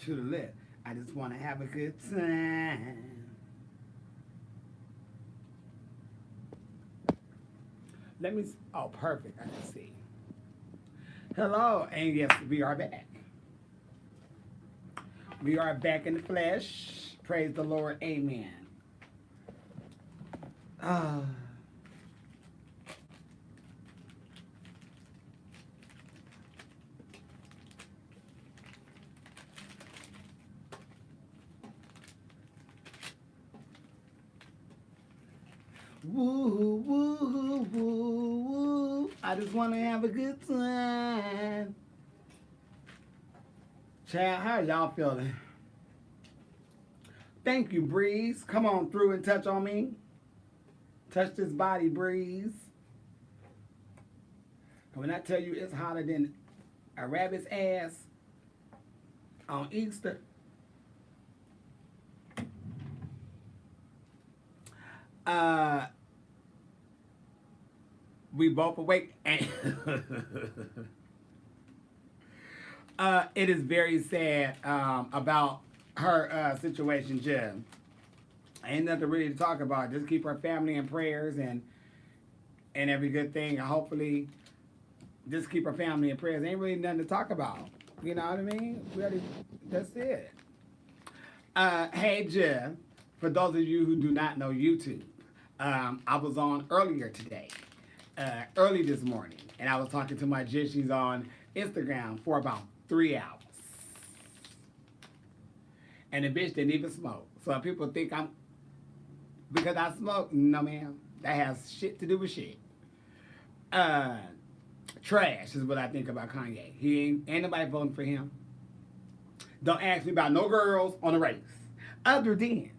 To the left. I just want to have a good time. Let me. Oh, perfect. I can see. Hello, and yes, we are back. We are back in the flesh. Praise the Lord. Amen. Uh, woo, woo, woo, woo. I just want to have a good time. Chad, how y'all feeling? Thank you, Breeze. Come on through and touch on me. Touch this body, Breeze. When I tell you it's hotter than a rabbit's ass on Easter, uh, we both awake. And it is very sad about her situation, Jim. Ain't nothing really to talk about. Just keep her family in prayers and every good thing. And hopefully, just keep her family in prayers. Ain't really nothing to talk about. You know what I mean? That's it. Hey, Jim. For those of you who do not know YouTube, I was on earlier today, early this morning, and I was talking to my jushies on Instagram for about 3 hours. And the bitch didn't even smoke. So people think I'm, because I smoke, no ma'am. That has shit to do with shit. Uh, Trash is what I think about Kanye. Ain't nobody voting for him. Don't ask me about no girls on the race. Other than,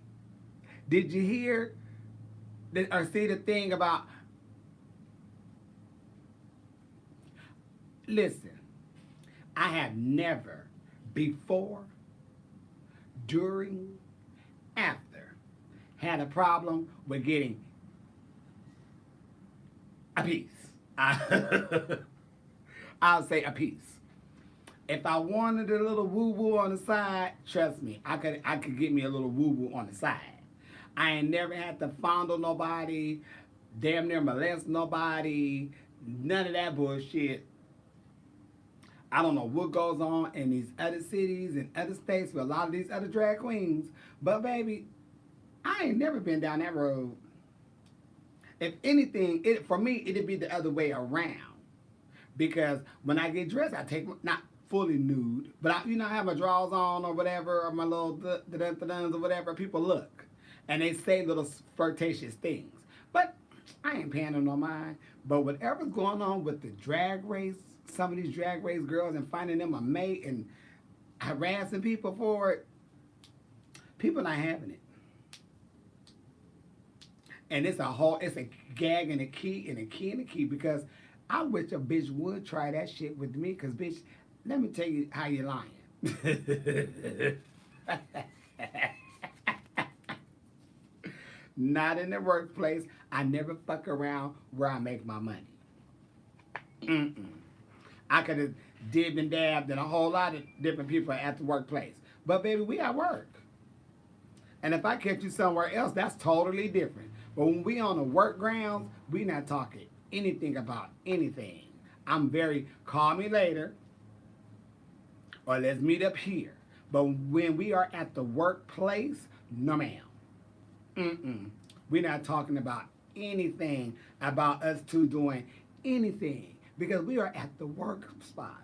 did you hear or see the thing about, listen, I have never before, during, after had a problem with getting a piece. I'll say a piece. If I wanted a little woo woo on the side, trust me, I could get me a little woo woo on the side. I ain't never had to fondle nobody, damn near molest nobody, none of that bullshit. I don't know what goes on in these other cities and other states with a lot of these other drag queens, but baby, I ain't never been down that road. If anything, for me, it'd be the other way around. Because when I get dressed, I take not fully nude, but I have my drawers on or whatever, or my little da-da-da-da-duns or whatever. People look, and they say little flirtatious things. But I ain't paying them no mind. But whatever's going on with the drag race, some of these drag race girls and finding them a mate and harassing people for it, people not having it. And it's a gag and a key and a key and a key because I wish a bitch would try that shit with me because, bitch, let me tell you how you're lying. Not in the workplace. I never fuck around where I make my money. Mm-mm. I could have dibbed and dabbed in a whole lot of different people at the workplace. But, baby, we at work. And if I catch you somewhere else, that's totally different. But when we on the work grounds, we not talking anything about anything. I'm very, call me later, or let's meet up here. But when we are at the workplace, no ma'am. Mm-mm. We're not talking about anything about us two doing anything because we are at the work spot.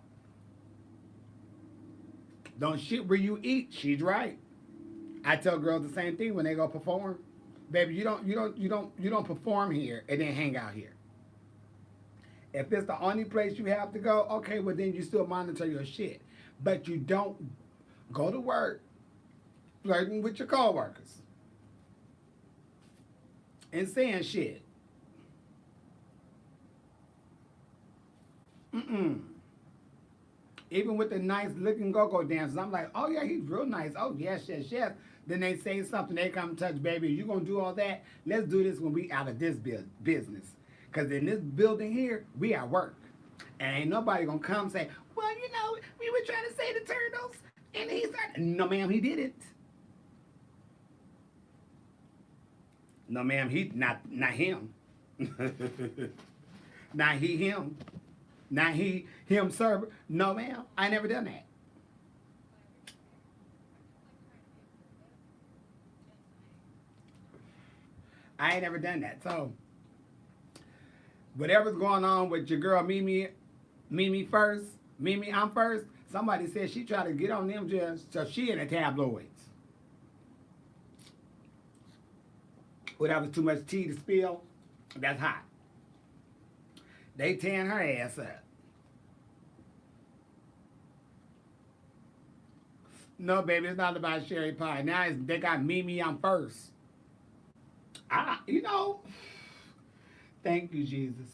Don't shit where you eat. She's right. I tell girls the same thing when they go perform. Baby, you don't perform here and then hang out here. If it's the only place you have to go, okay, well then you still monitor your shit. But you don't go to work flirting with your coworkers and saying shit. Mm-mm. Even with the nice looking go-go dancers, I'm like, oh yeah, he's real nice. Oh yes, yes, yes. Then they say something, they come touch, baby, you gonna do all that? Let's do this when we out of this business. Because in this building here, we at work. And ain't nobody gonna come say, well, we were trying to say the turtles. And he said, no, ma'am, he didn't. No, ma'am, he not him. Not he him. Not he him server. No, ma'am, I never done that. I ain't never done that. So whatever's going on with your girl Mimi first, Mimi I'm first. Somebody said she tried to get on them just so she in the tabloids. Whatever too much tea to spill, that's hot. They tearing her ass up. No, baby, it's not about Sherry Pie. Now they got Mimi I'm first. You know, thank you, Jesus.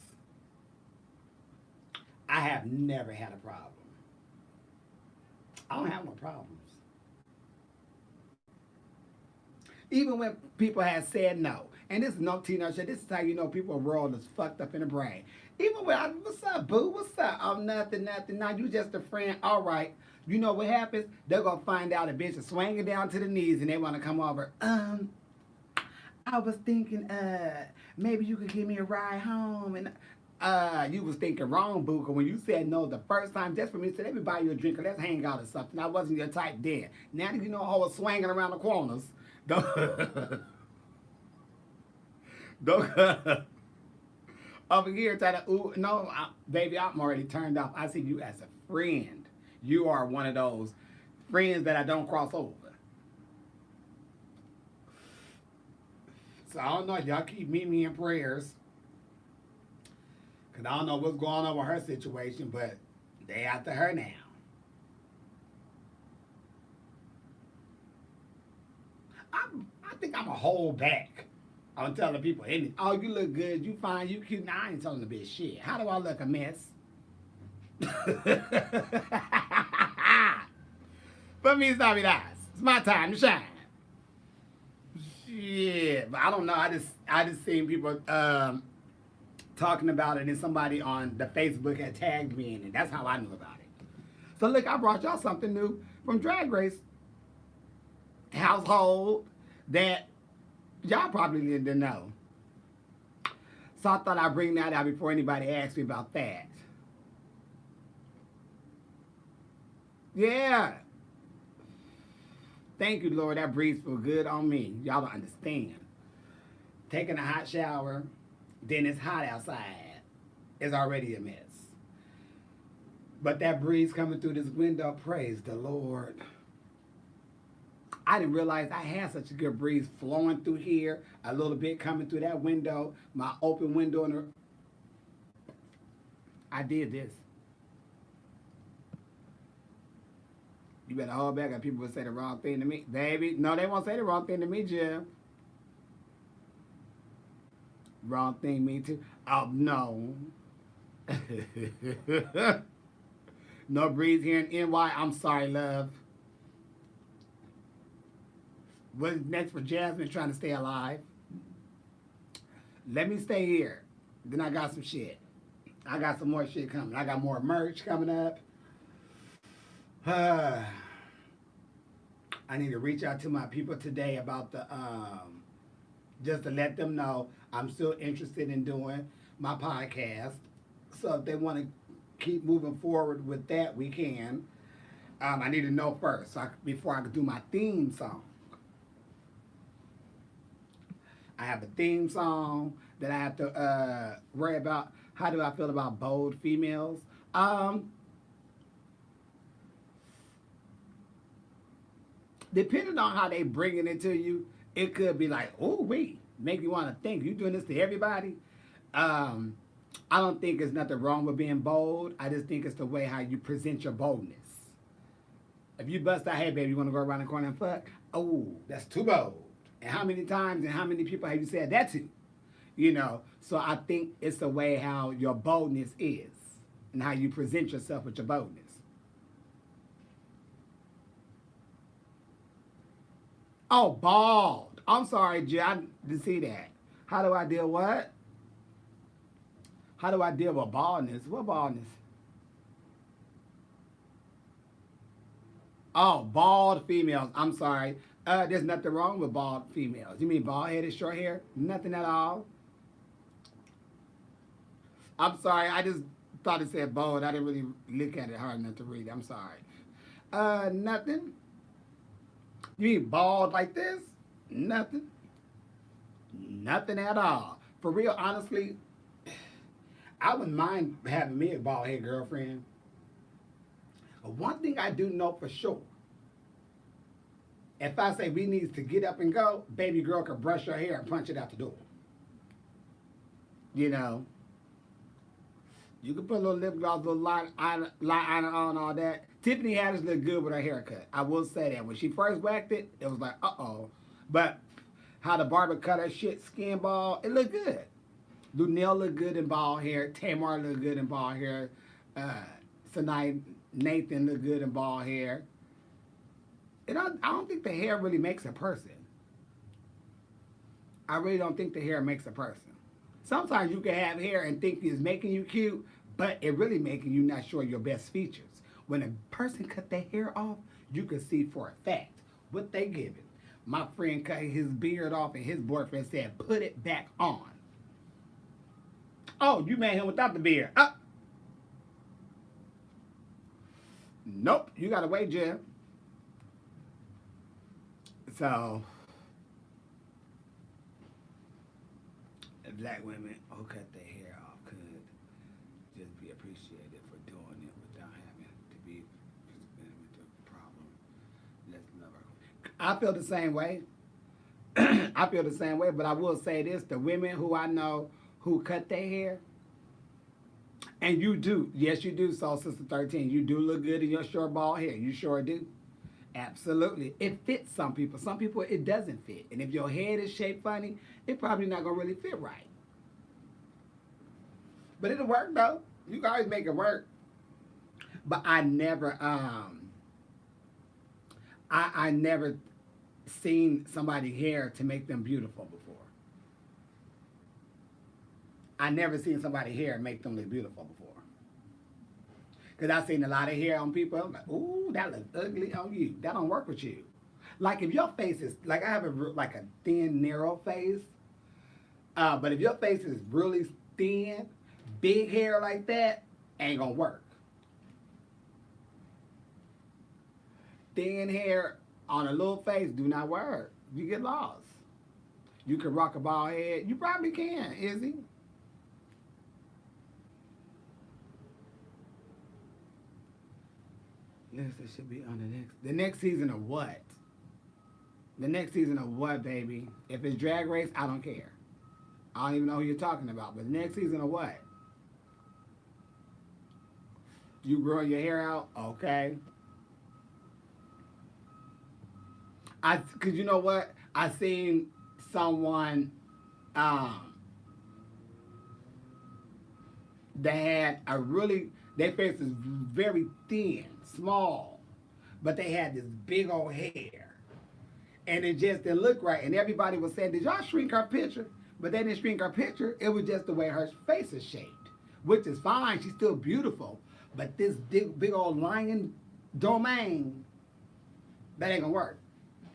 I have never had a problem. I don't have no problems. Even when people have said no. And this is no teenage shit. This is how you know people world is fucked up in the brain. Even when what's up, boo? What's up? Oh, nothing, nothing. Now you just a friend. All right. You know what happens? They're gonna find out a bitch is swinging down to the knees and they wanna come over. I was thinking, maybe you could give me a ride home. And you was thinking wrong, boo. Cause when you said no the first time, just for me to say, let me buy you a drink or let's hang out or something. I wasn't your type then. Now that you know I was swinging around the corners, don't, don't over here try to, ooh, no, baby, I'm already turned off. I see you as a friend. You are one of those friends that I don't cross over. So I don't know. Y'all keep me in prayers. Because I don't know what's going on with her situation, but they after her now. I think I'm a hold back on telling people anything. Oh, you look good. You fine. You cute. Now, I ain't telling a bit shit. How do I look a mess? For me, it's not be nice. It's my time to shine. Yeah, but I don't know. I just seen people talking about it, and somebody on the Facebook had tagged me in it. That's how I knew about it. So look, I brought y'all something new from Drag Race household that y'all probably didn't know. So I thought I'd bring that out before anybody asks me about that. Yeah. Thank you, Lord. That breeze feel good on me. Y'all don't understand. Taking a hot shower, then it's hot outside. It's already a mess. But that breeze coming through this window, praise the Lord. I didn't realize I had such a good breeze flowing through here, a little bit coming through that window, my open window. I did this. You better hold back, or people will say the wrong thing to me. Baby, no, they won't say the wrong thing to me, Jim. Wrong thing, me too. Oh, no. No breeze here in NY. I'm sorry, love. What's next for Jasmine trying to stay alive? Let me stay here. Then I got some shit. I got some more shit coming. I got more merch coming up. I need to reach out to my people today about the just to let them know I'm still interested in doing my podcast. So if they want to keep moving forward with that, we can. I need to know first before I can do my theme song. I have a theme song that I have to worry about. How do I feel about bold females? Depending on how they bringing it to you, it could be like, oh, wait, make you want to think. You doing this to everybody? I don't think there's nothing wrong with being bold. I just think it's the way how you present your boldness. If you bust out, hey, baby, you want to go around the corner and fuck? Oh, that's too bold. And how many times and how many people have you said that to? You know, so I think it's the way how your boldness is and how you present yourself with your boldness. Oh, bald. I'm sorry, Jay. I didn't see that. How do I deal what? How do I deal with baldness? What baldness? Oh, bald females. I'm sorry. There's nothing wrong with bald females. You mean bald headed, short hair? Nothing at all. I'm sorry. I just thought it said bald. I didn't really look at it hard enough to read it. I'm sorry. Nothing. You mean bald like this? Nothing. Nothing at all. For real, honestly, I wouldn't mind having me a bald head girlfriend. One thing I do know for sure, if I say we need to get up and go, baby girl can brush her hair and punch it out the door. You know, you can put a little lip gloss, a little liner on, all that. Tiffany Haddish looked good with her haircut. I will say that. When she first whacked it, it was like, uh-oh. But how the barber cut her shit skin bald, it looked good. Lunel looked good in bald hair. Tamar looked good in bald hair. Tonight, Nathan looked good in bald hair. I don't think the hair really makes a person. I really don't think the hair makes a person. Sometimes you can have hair and think it's making you cute, but it really making you not sure your best features. When a person cut their hair off, you can see for a fact what they giving. My friend cut his beard off and his boyfriend said, put it back on. Oh, you made him without the beard. Nope, you gotta wait, Jim. So, black women who cut their hair off could just be appreciated for doing it without having to be with the problem. Let's love her. I feel the same way. I feel the same way, but I will say this: the women who I know who cut their hair, and you do, yes, you do, Soul Sister 13, you do look good in your short bald hair. You sure do. Absolutely. It fits some people. Some people, it doesn't fit. And if your head is shaped funny, it probably not going to really fit right. But it'll work, though. You can always make it work. But I never seen somebody's hair to make them beautiful before. I never seen somebody's hair make them look beautiful before. Because I've seen a lot of hair on people. I'm like, ooh, that looks ugly on you. That don't work with you. Like if your face is, like I have like a thin, narrow face. But if your face is really thin, big hair like that, ain't going to work. Thin hair on a little face do not work. You get lost. You can rock a bald head. You probably can, Izzy. Yes, it should be on the next season of what? The next season of what, baby? If it's Drag Race, I don't care. I don't even know who you're talking about. But the next season of what? You growing your hair out? Okay. Cause you know what? I seen someone that had their face is very thin, small, but they had this big old hair. And it just didn't look right. And everybody was saying, did y'all shrink her picture? But they didn't shrink her picture. It was just the way her face is shaped, which is fine. She's still beautiful. But this big old lion domain, that ain't gonna work.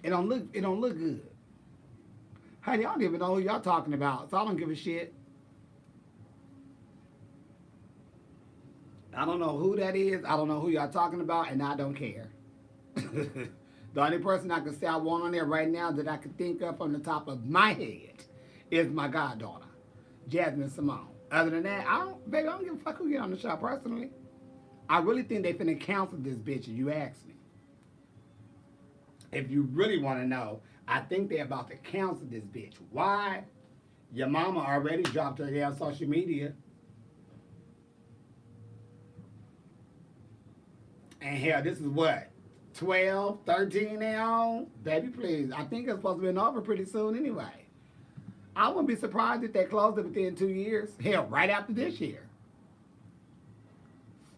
It don't look good. Honey, I don't even know who y'all talking about, so I don't give a shit. I don't know who that is. I don't know who y'all talking about, and I don't care. The only person I can say I want on there right now that I can think of from the top of my head is my goddaughter, Jasmine Simone. Other than that, I don't give a fuck who get on the show personally. I really think they finna cancel this bitch if you ask me. If you really want to know, I think they're about to cancel this bitch. Why? Your mama already dropped her there on social media. And hell, this is what? 12, 13 now? Baby, please. I think it's supposed to be over pretty soon anyway. I wouldn't be surprised if they closed it within 2 years. Hell, right after this year.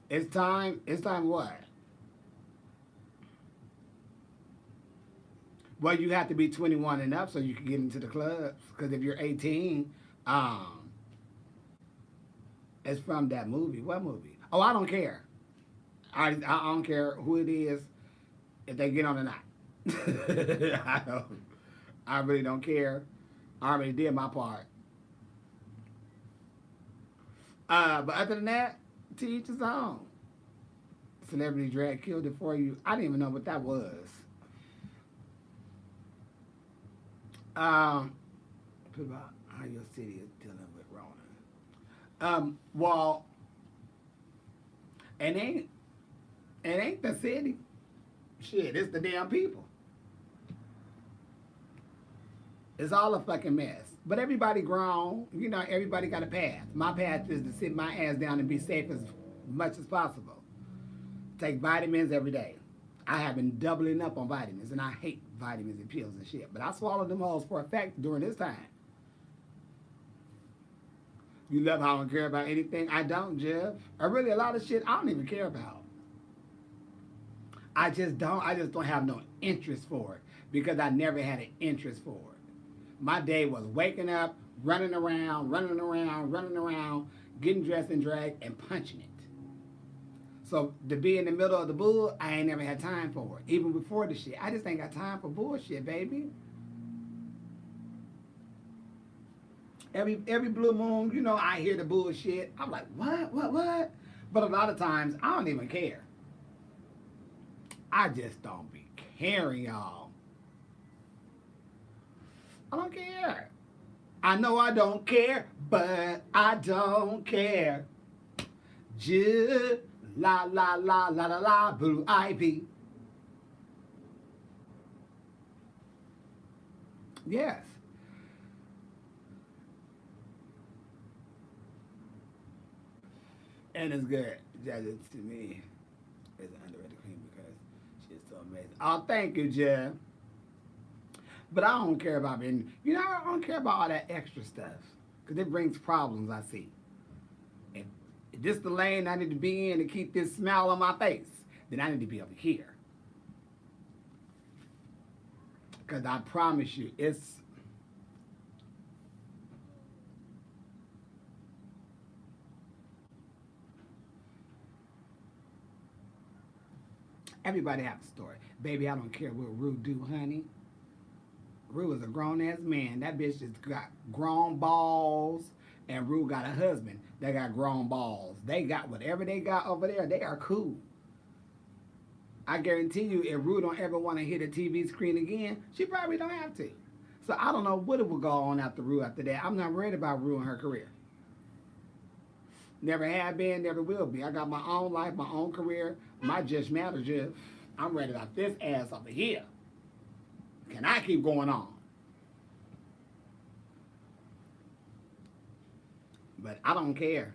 It's time what? Well, you have to be 21 and up so you can get into the clubs. Because if you're 18, it's from that movie. What movie? Oh, I don't care. I don't care who it is. if they get on or not. I don't. I really don't care. I already did my part. But other than that, to each his own. Celebrity drag killed it for you. I didn't even know what that was. Um, about how your city is dealing with Rona. Well, it ain't it ain't the city. Shit, it's the damn people. It's all a fucking mess. But everybody grown. You know, everybody got a path. My path is to sit my ass down and be safe as much as possible. Take vitamins every day. I have been doubling up on vitamins, and I hate vitamins and pills and shit. But I swallowed them hoes for a fact during this time. You love how I don't care about anything? I don't, Jeff. I really, a lot of shit I don't even care about. I just don't. I just don't have no interest for it because I never had an interest for it. My day was waking up, running around, getting dressed in drag, and punching it. So to be in the middle of the bull, I ain't never had time for it. Even before the shit. I just ain't got time for bullshit, baby. Every blue moon, you know, I hear the bullshit. I'm like, what? But a lot of times, I don't even care. I just don't be caring, y'all. I don't care. I know I don't care, but I don't care. Just la la la la la la blue ivy. Yes. And it's good. That is to me is an underrated queen because she's so amazing. Oh, thank you, Jeff. But I don't care about being, you know, I don't care about all that extra stuff because it brings problems. I see. If this the lane I need to be in to keep this smile on my face, then I need to be over here. Because I promise you, it's everybody has a story. Baby, I don't care what Rue do, honey. Rue is a grown ass man. That bitch just got grown balls, and Rue got a husband that got grown balls. They got whatever they got over there. They are cool. I guarantee you, if Rue don't ever want to hit a TV screen again, she probably don't have to. So I don't know what it will go on after Rue after that. I'm not worried about Rue and her career. Never have been, never will be. I got my own life, my own career. My just matter just. I'm ready to knock this ass over here. Can I keep going on? But I don't care.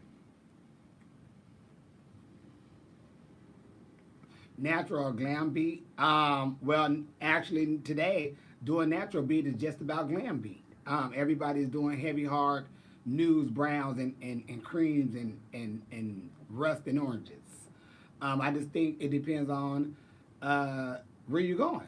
Natural or glam beat? Well, actually, today, doing natural beat is just about glam beat. Everybody's doing heavy, hard nudes, browns, and creams, and rust and oranges. I just think it depends on where you're going.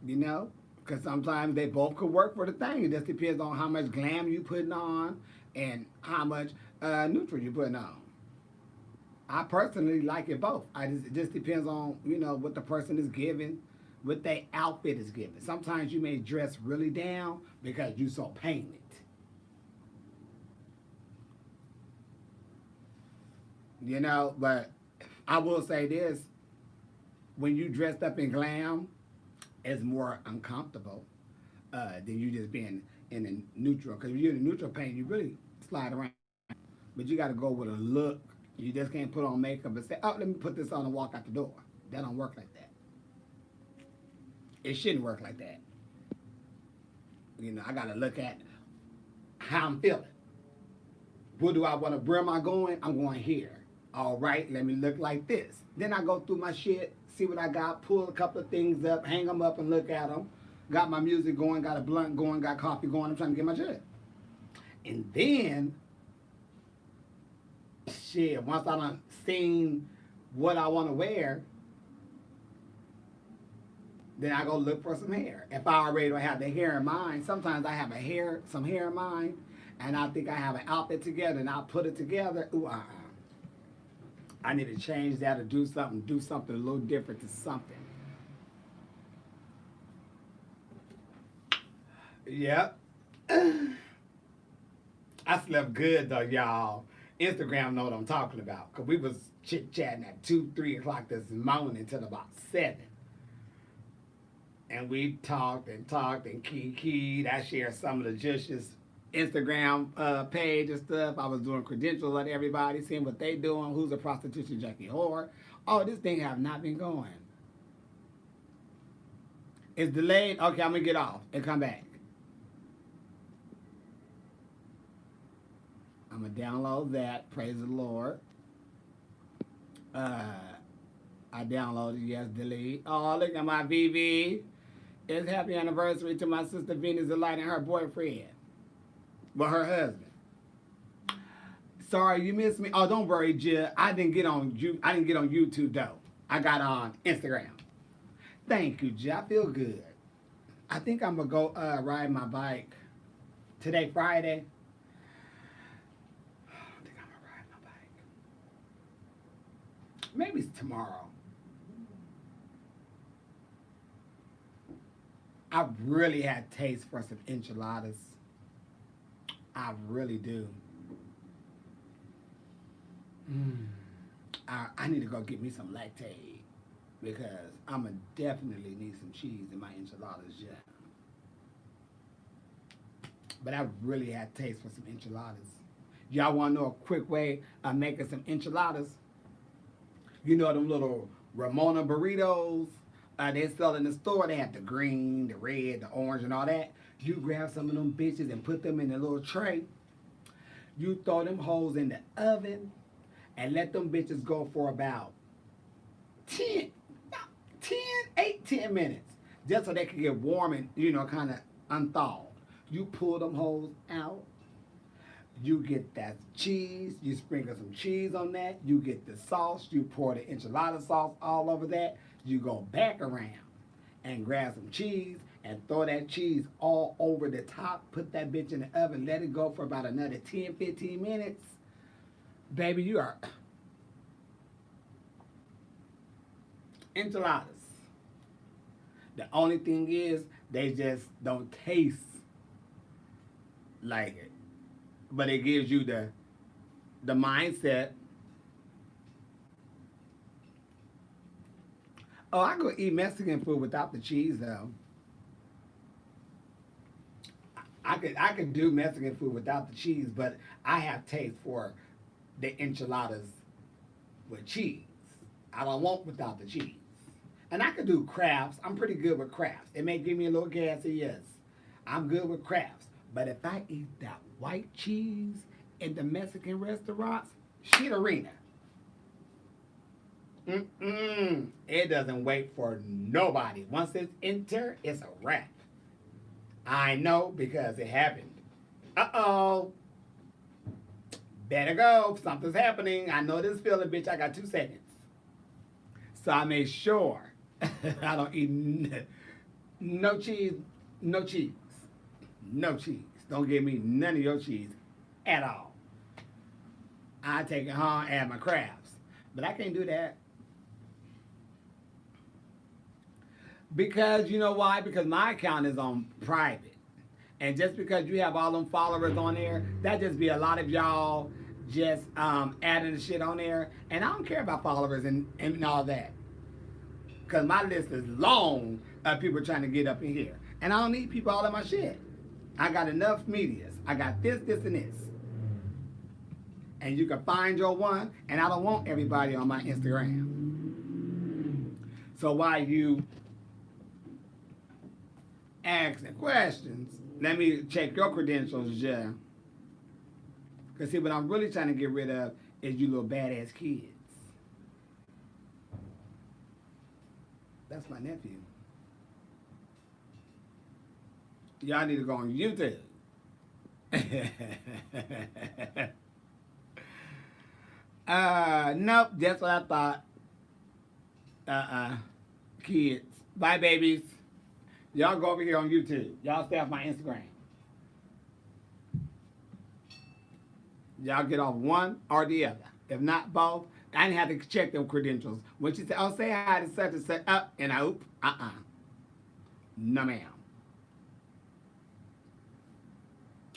You know? Because sometimes they both could work for the thing. It just depends on how much glam you putting on and how much neutral you putting on. I personally like it both. It just depends on, you know, what the person is giving, what their outfit is giving. Sometimes you may dress really down because you so painted. You know, but I will say this. When you dressed up in glam, it's more uncomfortable than you just being in a neutral. Because if you're in a neutral paint, you really slide around. But you got to go with a look. You just can't put on makeup and say, oh, let me put this on and walk out the door. That don't work like that. It shouldn't work like that. You know, I got to look at how I'm feeling. Where do I want to, where am I going? I'm going here. All right, let me look like this. Then I go through my shit, see what I got, pull a couple of things up, hang them up and look at them. Got my music going, got a blunt going, got coffee going. I'm trying to get my shit. And then, shit, once I done seen what I want to wear, then I go look for some hair. If I already don't have the hair in mind, sometimes I have some hair in mind, and I think I have an outfit together, and I'll put it together. Ooh, I need to change that or do something a little different to something. Yep. I slept good though, y'all. Instagram know what I'm talking about. Cause we was chit chatting at 2, 3 o'clock this morning until about 7. And we talked and keyed. I shared some of the Jush's Instagram page and stuff. I was doing credentials on everybody, seeing what they doing, who's a prostitution junkie whore. Oh, this thing have not been going. It's delayed. Okay, I'm gonna get off and come back. I'm gonna download that. Praise the Lord. I downloaded. Yes, delete. Oh, look at my VV. It's happy anniversary to my sister Venus Delight and her boyfriend. Well, her husband. Sorry, you missed me. Oh, don't worry, Jill. I didn't get on YouTube though. I got on Instagram. Thank you, Jill. I feel good. I think I'm gonna go ride my bike today, Friday. I think I'm gonna ride my bike. Maybe it's tomorrow. I really had taste for some enchiladas. I really do. I need to go get me some lactate because I'm going to definitely need some cheese in my enchiladas, yeah. But I really had taste for some enchiladas. Y'all want to know a quick way of making some enchiladas? You know them little Ramona burritos they sell in the store? They have the green, the red, the orange, and all that. You grab some of them bitches and put them in a little tray. You throw them hoes in the oven and let them bitches go for about 10 minutes. Just so they can get warm and, kind of unthawed. You pull them hoes out. You get that cheese. You sprinkle some cheese on that. You get the sauce. You pour the enchilada sauce all over that. You go back around and grab some cheese and throw that cheese all over the top. Put that bitch in the oven. Let it go for about another 10, 15 minutes. Baby, you are enchiladas. The only thing is they just don't taste like it. But it gives you the mindset. Oh, I could eat Mexican food without the cheese though. I could do Mexican food without the cheese, but I have taste for the enchiladas with cheese. I don't want without the cheese. And I could do crafts. I'm pretty good with crafts. It may give me a little gassy, yes. I'm good with crafts. But if I eat that white cheese in the Mexican restaurants, shit arena. It doesn't wait for nobody. Once it's enter, it's a wrap. I know because it happened. Uh-oh. Better go. Something's happening. I know this feeling, bitch. I got 2 seconds. So I made sure I don't eat no cheese, no cheese, no cheese. Don't give me none of your cheese at all. I take it home, add my crabs. But I can't do that. Because, you know why? Because my account is on private. And just because you have all them followers on there, that just be a lot of y'all just adding the shit on there. And I don't care about followers and all that. Because my list is long of people trying to get up in here. And I don't need people all in my shit. I got enough medias. I got this, and this. And you can find your one. And I don't want everybody on my Instagram. So while you asking questions, let me check your credentials, yeah. Because see, what I'm really trying to get rid of is you little badass kids. That's my nephew. Y'all need to go on YouTube. Nope, that's what I thought. Kids. Bye, babies. Y'all go over here on YouTube. Y'all stay off my Instagram. Y'all get off one or the other. If not both, I didn't have to check them credentials. When she said, "Oh, say hi to such and such," up and I oop, no ma'am.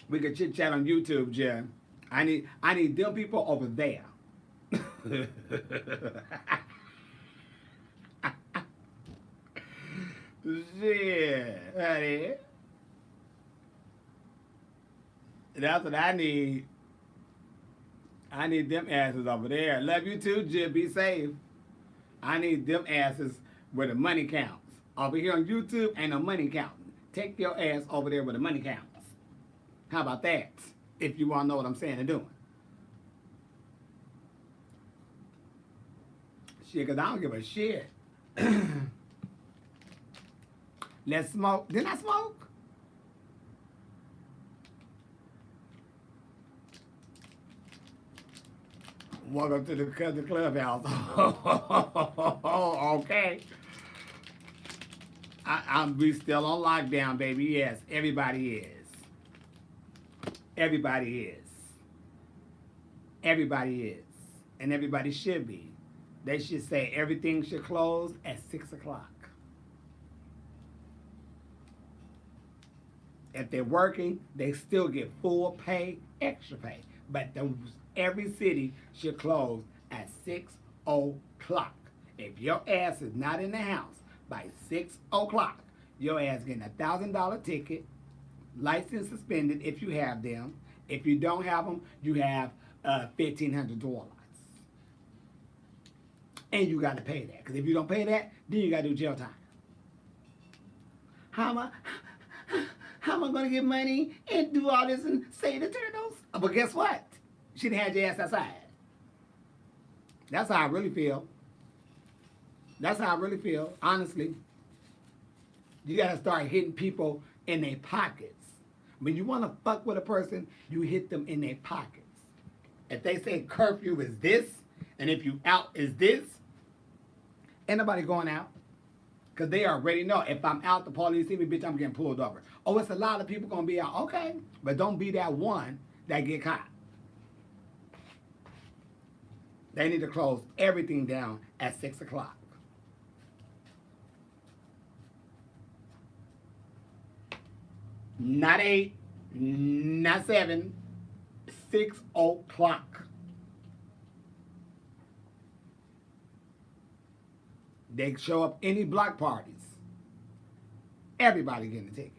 We could chit chat on YouTube, Jen. I need them people over there. Shit, honey. That's what I need. I need them asses over there. Love you too, Jim. Be safe. I need them asses where the money counts. Over here on YouTube, ain't no money counting. Take your ass over there where the money counts. How about that? If you want to know what I'm saying and doing. Shit, because I don't give a shit. Let's smoke. Didn't I smoke? Welcome to the clubhouse. Okay. We still on lockdown, baby. Yes, everybody is. Everybody is. Everybody is. And everybody should be. They should say everything should close at 6 o'clock. If they're working, they still get full pay, extra pay. But every city should close at 6 o'clock. If your ass is not in the house by 6 o'clock, your ass getting $1,000 ticket, license suspended if you have them. If you don't have them, you have $1,500. And you got to pay that. Because if you don't pay that, then you got to do jail time. How am I going to get money and do all this and save the turtles? But guess what? She'd had your ass outside. That's how I really feel. That's how I really feel, honestly. You got to start hitting people in their pockets. When you want to fuck with a person, you hit them in their pockets. If they say curfew is this, and if you out is this, ain't nobody going out. Because they already know, if I'm out, the police see me, bitch, I'm getting pulled over. Oh, it's a lot of people going to be out. Okay, but don't be that one that get caught. They need to close everything down at 6 o'clock. Not 8, not 7, 6 o'clock. They show up any block parties. Everybody getting a ticket.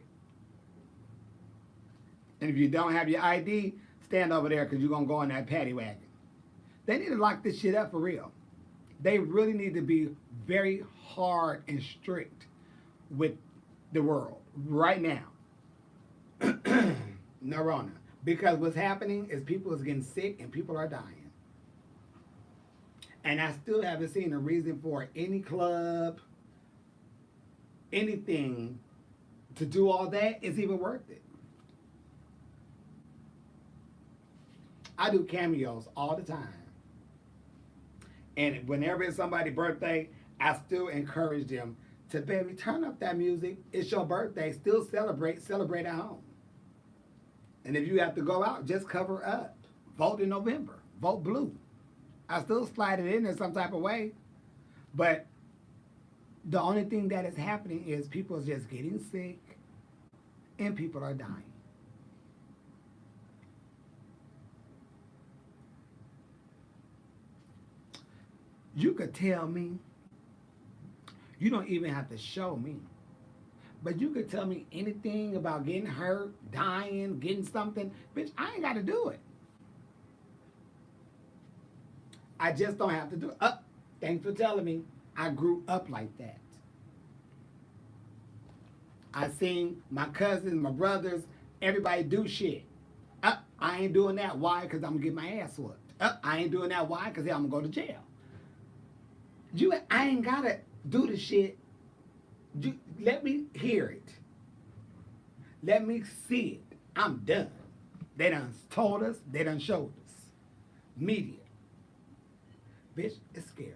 And if you don't have your ID, stand over there because you're going to go on that paddy wagon. They need to lock this shit up for real. They really need to be very hard and strict with the world right now. No Rona. Because what's happening is people is getting sick and people are dying. And I still haven't seen a reason for any club, anything to do all that is even worth it. I do cameos all the time. And whenever it's somebody's birthday, I still encourage them to, baby, turn up that music. It's your birthday. Still celebrate at home. And if you have to go out, just cover up. Vote in November. Vote blue. I still slide it in there some type of way. But the only thing that is happening is people are just getting sick and people are dying. You could tell me, you don't even have to show me, but you could tell me anything about getting hurt, dying, getting something. Bitch, I ain't got to do it. I just don't have to do it. Thanks for telling me. I grew up like that. I seen my cousins, my brothers, everybody do shit. I ain't doing that. Why? Because I'm going to get my ass whooped. I ain't doing that. Why? Because I'm going to go to jail. I ain't got to do the shit. Let me hear it. Let me see it. I'm done. They done told us. They done showed us. Media. Bitch, it's scary.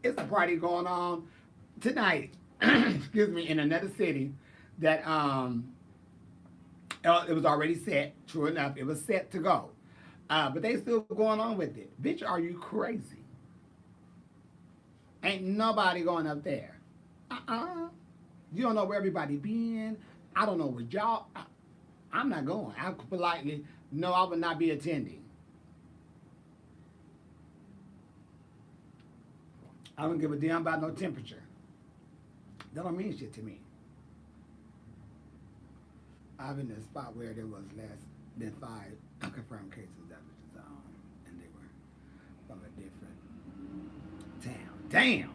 It's a party going on tonight, excuse me, in another city that It was already set. True enough, it was set to go. But they still going on with it. Bitch, are you crazy? Ain't nobody going up there. Uh-uh. You don't know where everybody been. I don't know where y'all. I'm not going. I politely, no, I would not be attending. I don't give a damn about no temperature. That don't mean shit to me. I've been in a spot where there was less than 5 confirmed cases that was and they were from a different town. Damn.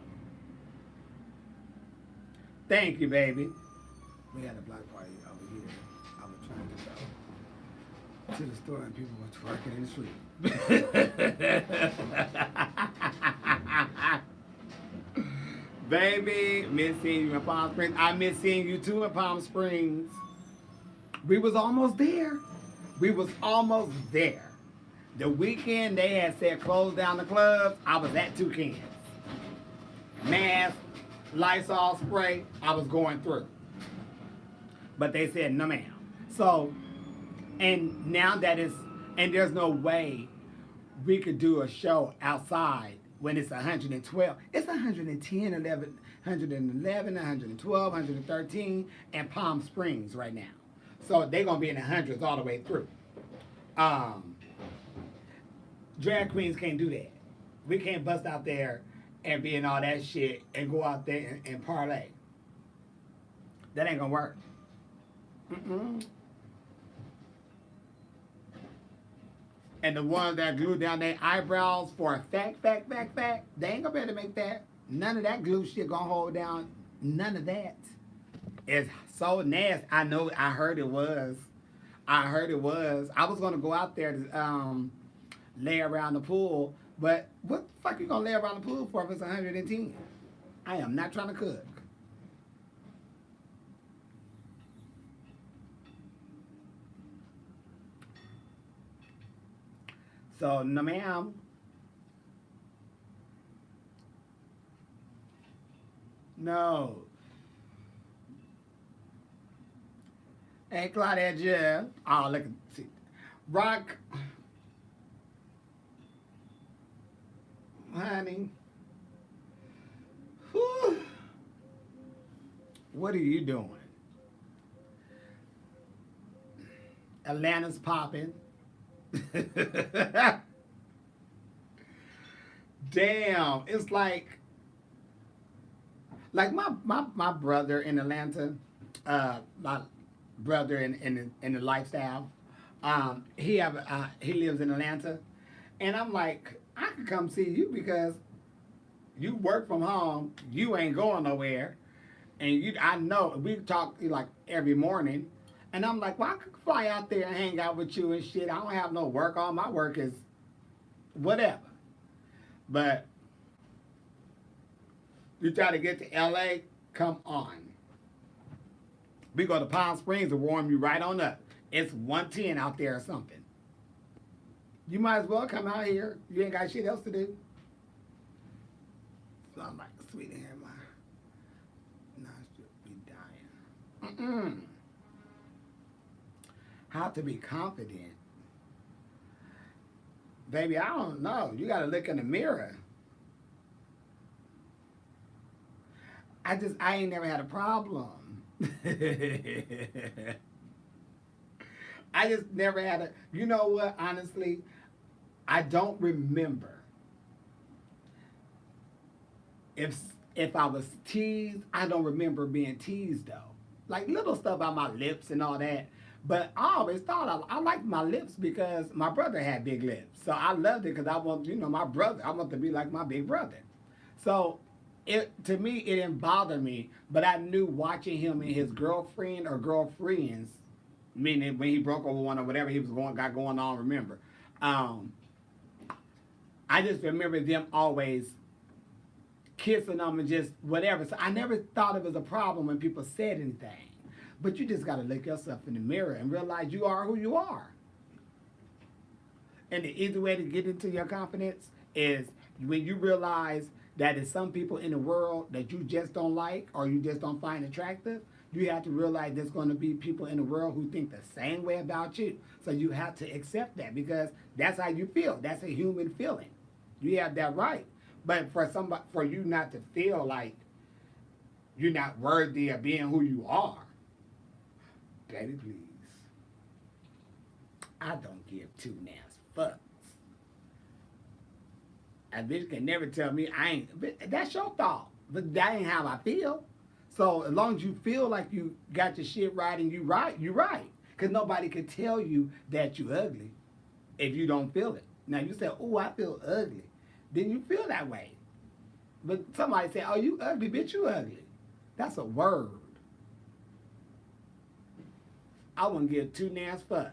Thank you, baby. We had a black party over here. I was trying to go to the store and people were twerking in the street. Baby, miss seeing you in Palm Springs. I miss seeing you too in Palm Springs. We was almost there. We was almost there. The weekend they had said close down the clubs. I was at Toucans. Mask, Lysol spray, I was going through. But they said, no ma'am. So, and now that is, and there's no way we could do a show outside when it's 112. It's 110, 111, 112, 113, and Palm Springs right now. So they're going to be in the hundreds all the way through. Drag queens can't do that. We can't bust out there and be in all that shit and go out there and parlay. That ain't going to work. Mm-mm. And the ones that glue down their eyebrows for a fact, they ain't going to be able to make that. None of that glue shit going to hold down. None of that. It's so nasty. I know. I heard it was. I was going to go out there to lay around the pool. But what the fuck you going to lay around the pool for if it's 110? I am not trying to cook. So, no ma'am. No. Hey, Claudia Jill. Oh, look at see. Rock. Honey. Whew. What are you doing? Atlanta's popping. Damn. It's like my brother in Atlanta, my brother in the lifestyle. He lives in Atlanta, and I'm like, I could come see you because you work from home, you ain't going nowhere, and I know we talk like every morning, and I'm like, well, I could fly out there and hang out with you and shit. I don't have no work. All my work is whatever. But you try to get to LA, come on. We go to Palm Springs to warm you right on up. It's 110 out there or something. You might as well come out here. You ain't got shit else to do. So I'm like, sweet in here, my nostrils be dying. How to be confident. Baby, I don't know. You got to look in the mirror. I ain't never had a problem. I just never had a, you know what, honestly, I don't remember if I was teased. I don't remember being teased though. Like little stuff on my lips and all that. But I always thought I liked my lips because my brother had big lips. So I loved it because I want, my brother. I want to be like my big brother. So to me, it didn't bother me. But I knew watching him and his girlfriend or girlfriends, meaning when he broke over one or whatever he was got going on, remember. I just remember them always kissing them and just whatever. So I never thought it was a problem when people said anything. But you just got to look yourself in the mirror and realize you are who you are. And the easy way to get into your confidence is when you realize that there's some people in the world that you just don't like or you just don't find attractive, You have to realize there's going to be people in the world who think the same way about you. So you have to accept that because that's how you feel. That's a human feeling. You have that right. But for you not to feel like you're not worthy of being who you are, baby, please. I don't give two nasty fucks. A bitch can never tell me I ain't. That's your thought. But that ain't how I feel. So as long as you feel like you got your shit right and you right. Because nobody can tell you that you ugly if you don't feel it. Now you say, oh, I feel ugly. Then you feel that way. But somebody say, oh, you ugly, bitch, you ugly. That's a word. I wouldn't give two nasty fucks.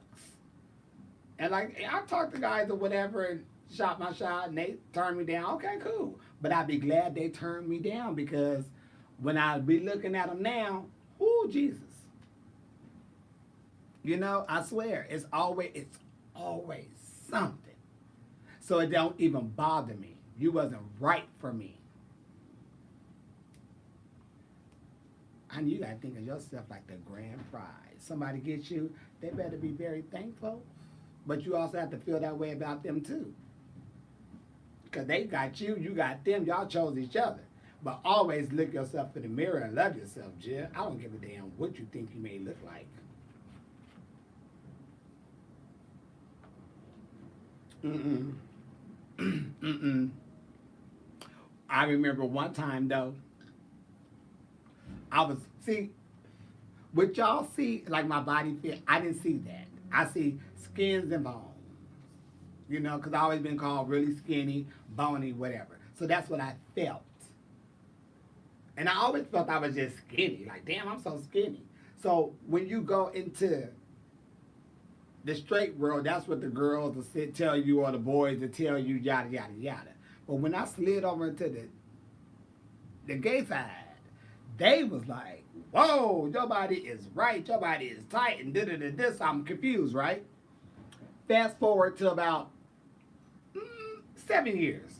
And like, I talk to guys or whatever and shot my shot and they turn me down. Okay, cool. But I'd be glad they turned me down because when I be looking at them now, ooh, Jesus. You know, I swear, it's always something. So it don't even bother me. You wasn't right for me. And you gotta think of yourself like the grand prize. Somebody gets you, they better be very thankful. But you also have to feel that way about them too. Because they got you, you got them, y'all chose each other. But always look yourself in the mirror and love yourself, Jill. I don't give a damn what you think you may look like. I remember one time though, what y'all see, like my body fit, I didn't see that. I see skins and bones. You know, because I always been called really skinny, bony, whatever. So that's what I felt. And I always felt I was just skinny. Like, damn, I'm so skinny. So when you go into the straight world, that's what the girls will tell you or the boys will tell you, yada, yada, yada. But when I slid over into the gay side, they was like, whoa, your body is right, your body is tight, and this. I'm confused, right? Fast forward to about 7 years.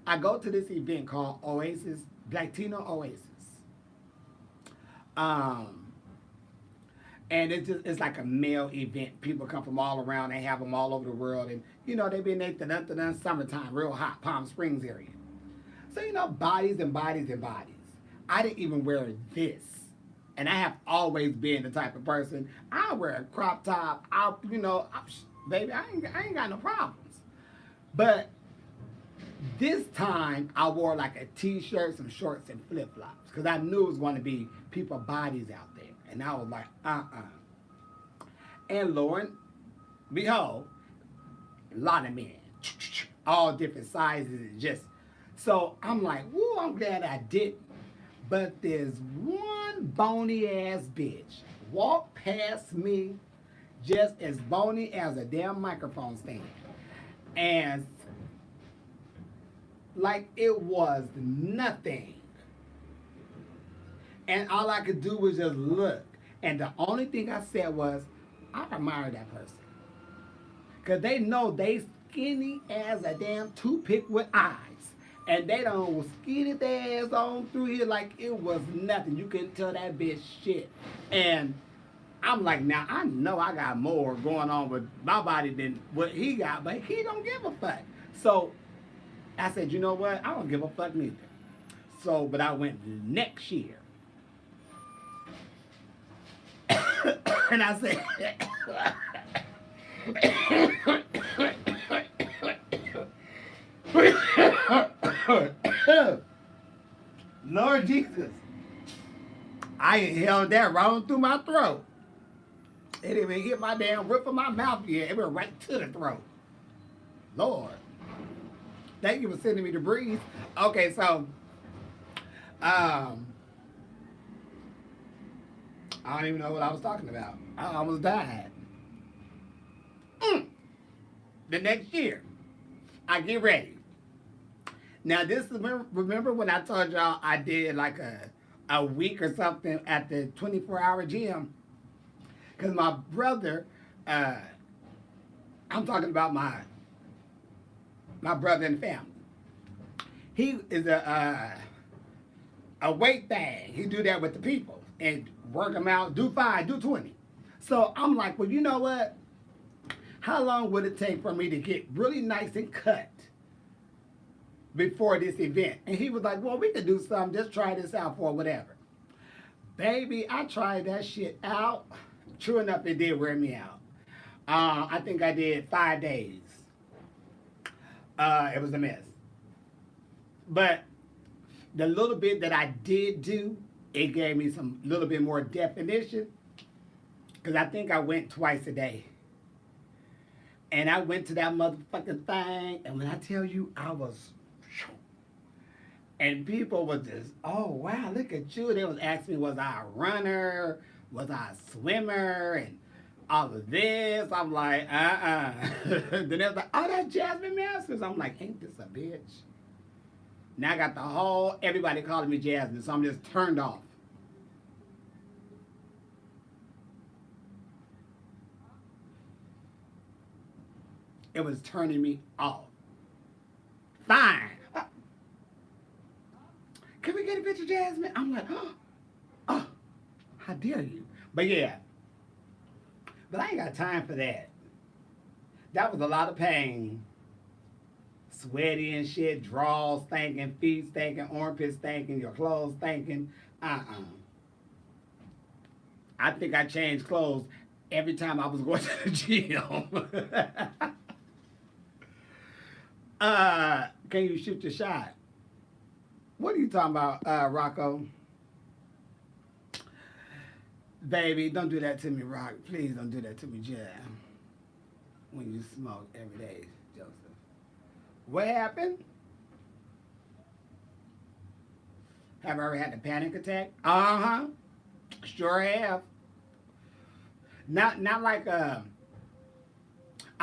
I go to this event called Oasis, Latino Oasis. And it's like a male event. People come from all around. They have them all over the world. And, you know, they be in the summertime, real hot, Palm Springs area. So, you know, bodies and bodies and bodies. I didn't even wear this. And I have always been the type of person, I wear a crop top. Baby, I ain't got no problems. But this time, I wore like a t-shirt, some shorts, and flip-flops. Because I knew it was going to be people bodies out there. And I was like, And lo and behold, a lot of men, all different sizes and just. So I'm like, woo, I'm glad I didn't. But there's one bony ass bitch walked past me just as bony as a damn microphone stand. And like it was nothing. And all I could do was just look. And the only thing I said was, I admire that person. Because they know they skinny as a damn toothpick with eyes. And they don't skinny their ass on through here like it was nothing. You couldn't tell that bitch shit. And I'm like, now I know I got more going on with my body than what he got, but he don't give a fuck. So I said, you know what? I don't give a fuck neither. So, but I went next year. And I said, Lord Jesus, I inhaled that right through my throat. It didn't even hit my damn roof of my mouth yet. It went right to the throat. Lord, thank you for sending me to breathe. Okay, so, I don't even know what I was talking about. I almost died. The next year, I get ready. Now, this is, remember when I told y'all I did like a week or something at the 24-hour gym? Because my brother, I'm talking about my brother and family. He is a a weight thing. He do that with the people and work them out. Do 5, do 20. So I'm like, well, you know what? How long would it take for me to get really nice and cut before this event? And he was like, well, we could do something. Just try this out for whatever. Baby, I tried that shit out. True enough, it did wear me out. I think I did 5 days. It was a mess. But the little bit that I did do, it gave me some little bit more definition. Because I think I went twice a day. And I went to that motherfucking thing. And when I tell you, I was... And people were just, oh, wow, look at you. They was asking me, was I a runner? Was I a swimmer? And all of this. I'm like, Then they was like, oh, that's Jasmine Masters. I'm like, ain't this a bitch? Now I got the whole, everybody calling me Jasmine, so I'm just turned off. It was turning me off. Fine. Can we get a picture, Jasmine? I'm like, oh, how dare you? But yeah, but I ain't got time for that. That was a lot of pain. Sweaty and shit, drawers stinking, feet stinking, armpits stinking, your clothes stinking. I think I changed clothes every time I was going to the gym. Can you shoot your shot? What are you talking about, Rocco? Baby, don't do that to me, Rock. Please don't do that to me, Jam. When you smoke every day, Joseph. What happened? Have I ever had a panic attack? Uh-huh. Sure have. Not like I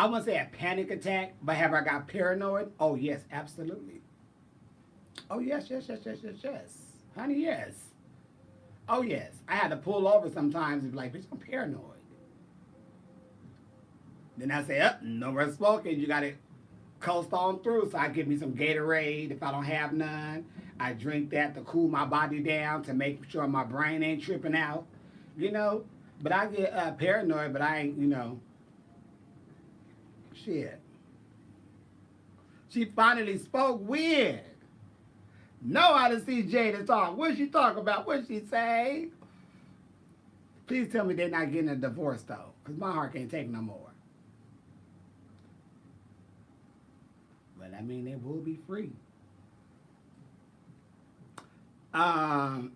wouldn't say a panic attack, but have I got paranoid? Oh, yes, absolutely. Oh, yes. Honey, yes. Oh, yes. I had to pull over sometimes and be like, bitch, I'm paranoid. Then I say, no more smoking. You got to coast on through. So I give me some Gatorade if I don't have none. I drink that to cool my body down to make sure my brain ain't tripping out. You know? But I get paranoid, but I ain't, shit. She finally spoke weird. Know how to see Jada talk. What she talk about? What she say? Please tell me they're not getting a divorce though, because my heart can't take no more. But I mean, they will be free. All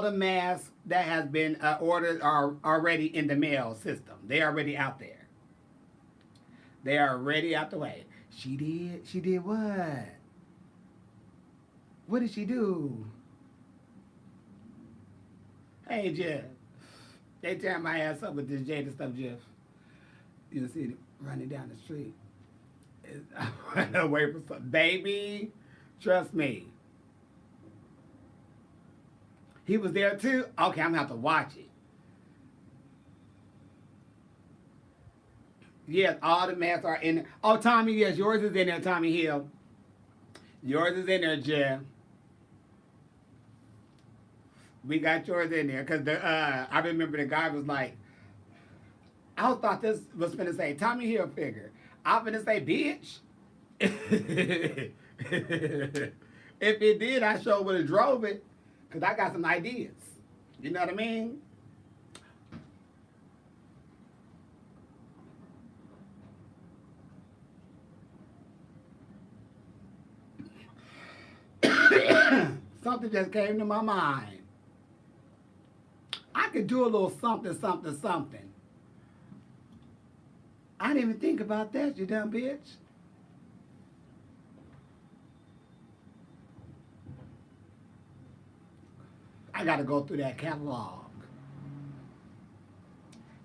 the masks that has been ordered are already in the mail system. They're already out there. They are already out the way. She did what? What did she do? Hey, Jeff. They tear my ass up with this Jada stuff, Jeff. You see it running down the street. I ran away from some baby. Trust me. He was there too? Okay, I'm gonna have to watch it. Yes, all the masks are in there. Oh, Tommy, yes, yours is in there, Tommy Hill. Yours is in there, Jeff. We got yours in there. Because I remember the guy was like, I thought this was finna say Tommy Hill figure. I finna say, bitch. If it did, I sure would have drove it. Because I got some ideas. You know what I mean? Something just came to my mind. I could do a little something. I didn't even think about that, you dumb bitch. I got to go through that catalog.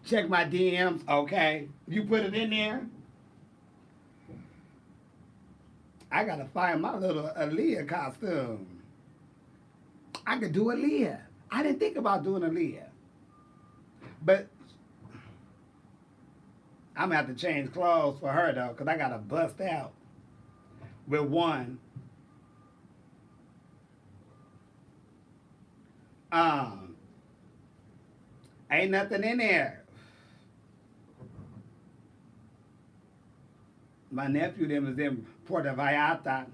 Check my DMs, okay? You put it in there. I got to find my little Aaliyah costume. I could do Aaliyah. I didn't think about doing Aaliyah. But I'm going to have to change clothes for her, though, because I got to bust out with one. Um, ain't nothing in there. My nephew them was in Puerto Vallarta,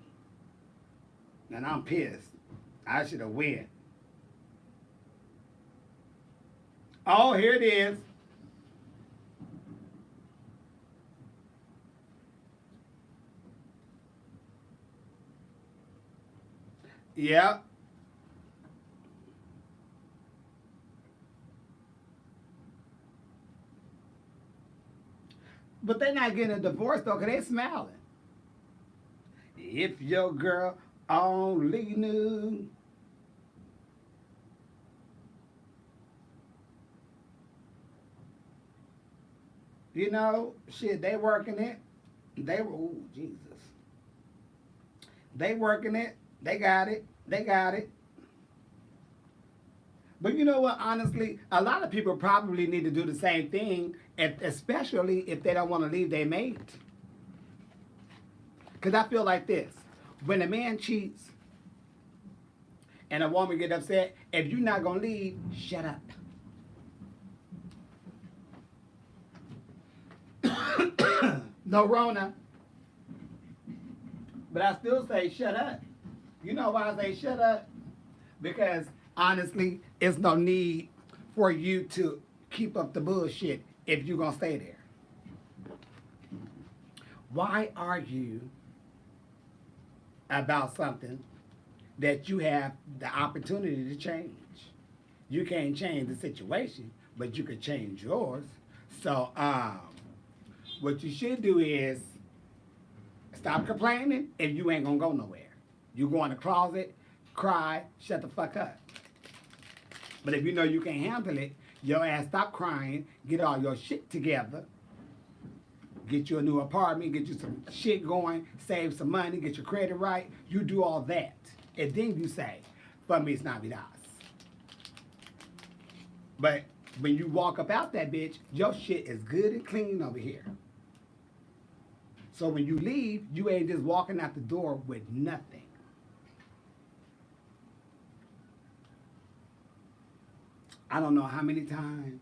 and I'm pissed. I should have went. Oh, here it is. Yep. But they not getting a divorce though, cause they smiling. If your girl only knew. You know, shit, they working it. They were, ooh, Jesus. They working it. They got it. They got it. But you know what? Honestly, a lot of people probably need to do the same thing, especially if they don't want to leave their mate. Because I feel like this: when a man cheats and a woman get upset, if you're not gonna leave, shut up. No Rona, but I still say shut up. You know why I say shut up? Because honestly, it's no need for you to keep up the bullshit if you're gonna stay there. Why argue about something that you have the opportunity to change? You can't change the situation, but you can change yours. So, what you should do is stop complaining if you ain't gonna go nowhere. You go in the closet, cry, shut the fuck up. But if you know you can't handle it, your ass stop crying, get all your shit together, get you a new apartment, get you some shit going, save some money, get your credit right. You do all that. And then you say, for me, it's Navidad. But when you walk up out that bitch, your shit is good and clean over here. So when you leave, you ain't just walking out the door with nothing. I don't know how many times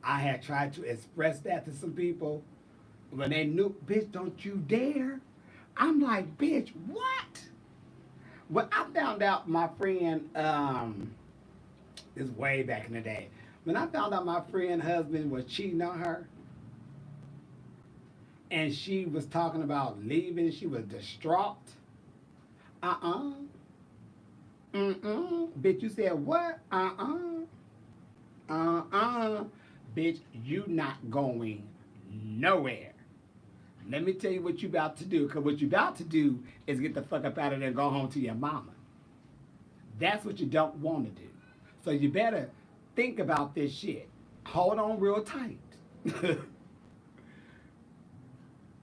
I had tried to express that to some people when they knew, bitch, don't you dare. I'm like, bitch, what? When I found out my friend, this way back in the day, when I found out my friend husband was cheating on her and she was talking about leaving, she was distraught. Uh-uh. Mm-mm. Bitch, you said what? Uh-uh. Uh-uh. Bitch, you not going nowhere. Let me tell you what you about to do, because what you about to do is get the fuck up out of there and go home to your mama. That's what you don't want to do. So you better think about this shit. Hold on real tight.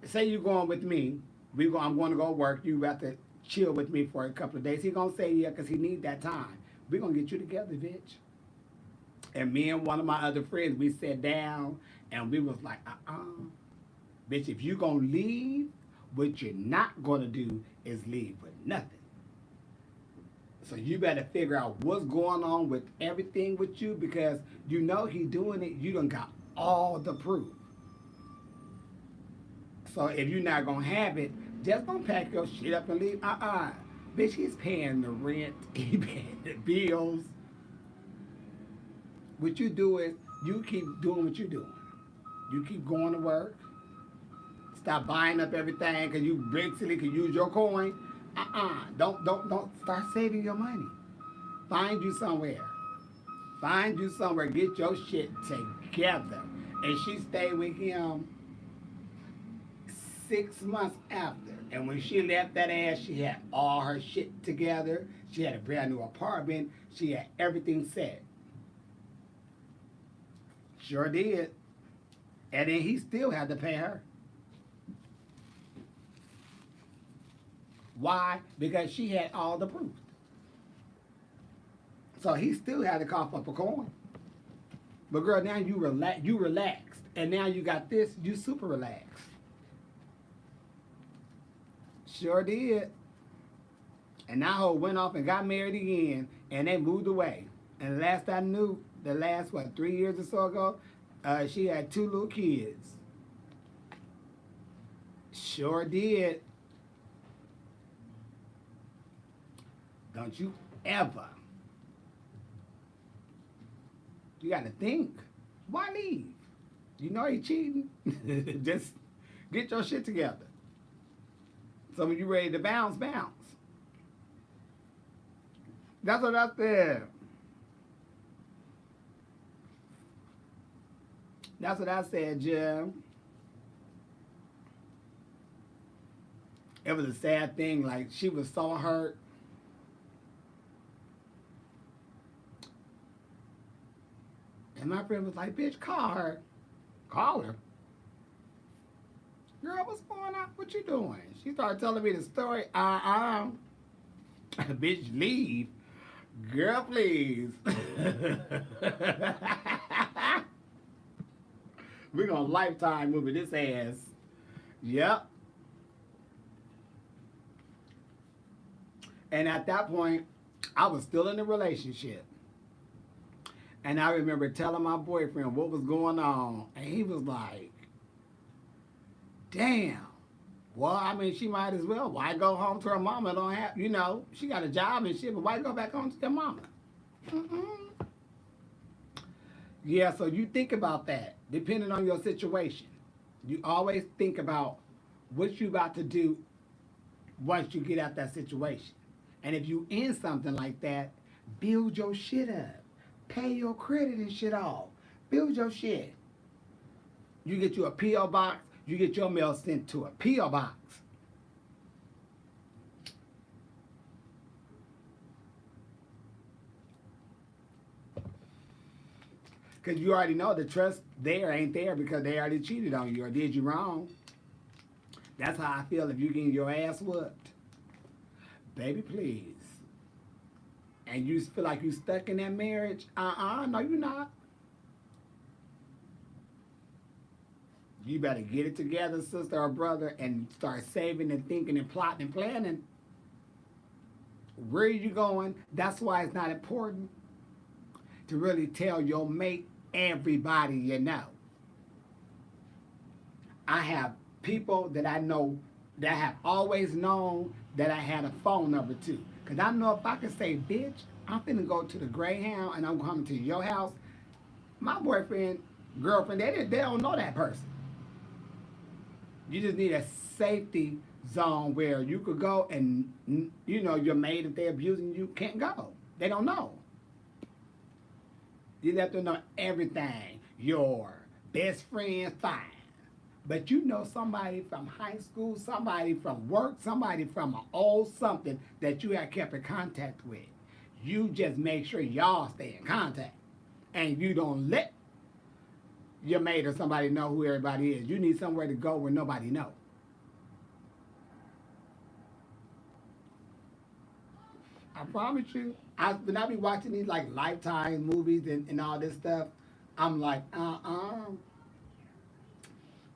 Say you going with me. I'm going to go work. You have to chill with me for a couple of days. He going to say yeah because he need that time. We going to get you together, bitch. And me and one of my other friends, we sat down and we was like, bitch, if you going to leave, what you're not going to do is leave with nothing. So you better figure out what's going on with everything with you, because you know he doing it. You done got all the proof. So if you're not going to have it, just don't pack your shit up and leave. Bitch, he's paying the rent. He paying the bills. What you do is you keep doing what you're doing. You keep going to work. Stop buying up everything because you basically can use your coin. Don't start saving your money. Find you somewhere. Find you somewhere. Get your shit together. And she stayed with him 6 months after. And when she left that ass, she had all her shit together. She had a brand new apartment. She had everything set. Sure did. And then he still had to pay her. Why? Because she had all the proof. So he still had to cough up a coin. But girl, now you relaxed. And now you got this, you super relaxed. Sure did. And that hoe went off and got married again, and they moved away. And last I knew, the last, what, 3 years or so ago, she had 2 little kids. Sure did. Don't you ever. You got to think. Why leave? You know you cheating. Just get your shit together. So when you ready to bounce, bounce. That's what I said. That's what I said, Jim. It was a sad thing. Like, she was so hurt. And my friend was like, bitch, call her. Call her? Girl, what's going on? What you doing? She started telling me the story. Bitch, leave. Girl, please. We're gonna Lifetime movie this ass. Yep. And at that point, I was still in a relationship. And I remember telling my boyfriend what was going on. And he was like, damn. Well, I mean, she might as well. Why go home to her mama? Don't have, you know, she got a job and shit, but why go back home to your mama? Yeah, so you think about that, depending on your situation. You always think about what you about to do once you get out that situation. And if you in something like that, build your shit up. Pay your credit and shit off. Build your shit. You get you a P.O. box, you get your mail sent to a P.O. box. Because you already know the trust there ain't there because they already cheated on you or did you wrong. That's how I feel if you getting your ass whooped. Baby, please. And you feel like you stuck in that marriage? No, you're not. You better get it together, sister or brother, and start saving and thinking and plotting and planning. Where are you going? That's why it's not important to really tell your mate everybody you know. I have people that I know that I have always known that I had a phone number to. Because I know if I can say, bitch, I'm finna go to the Greyhound and I'm coming to your house, my boyfriend, girlfriend, they don't know that person. You just need a safety zone where you could go and, you know, your mate, if they're abusing you, can't go. They don't know. You have to know everything. Your best friend, fine. But you know somebody from high school, somebody from work, somebody from an old something that you have kept in contact with. You just make sure y'all stay in contact. And you don't let your mate or somebody know who everybody is. You need somewhere to go where nobody knows. I promise you. When I be watching these like Lifetime movies and all this stuff, I'm like,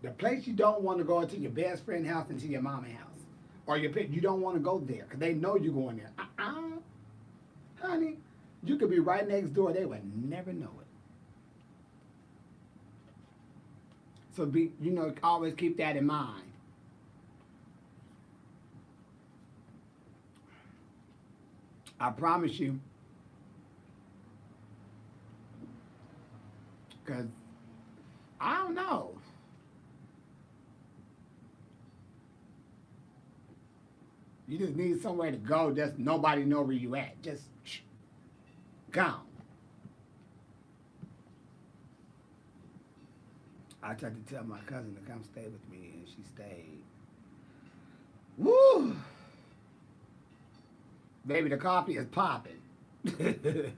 The place you don't want to go to your best friend's house and to your mama's house. Or you don't want to go there because they know you're going there. Honey, you could be right next door. They would never know it. So always keep that in mind. I promise you. Because I don't know. You just need somewhere to go. Just nobody know where you at. Just gone. I tried to tell my cousin to come stay with me, and she stayed. Woo! Baby, the coffee is popping. The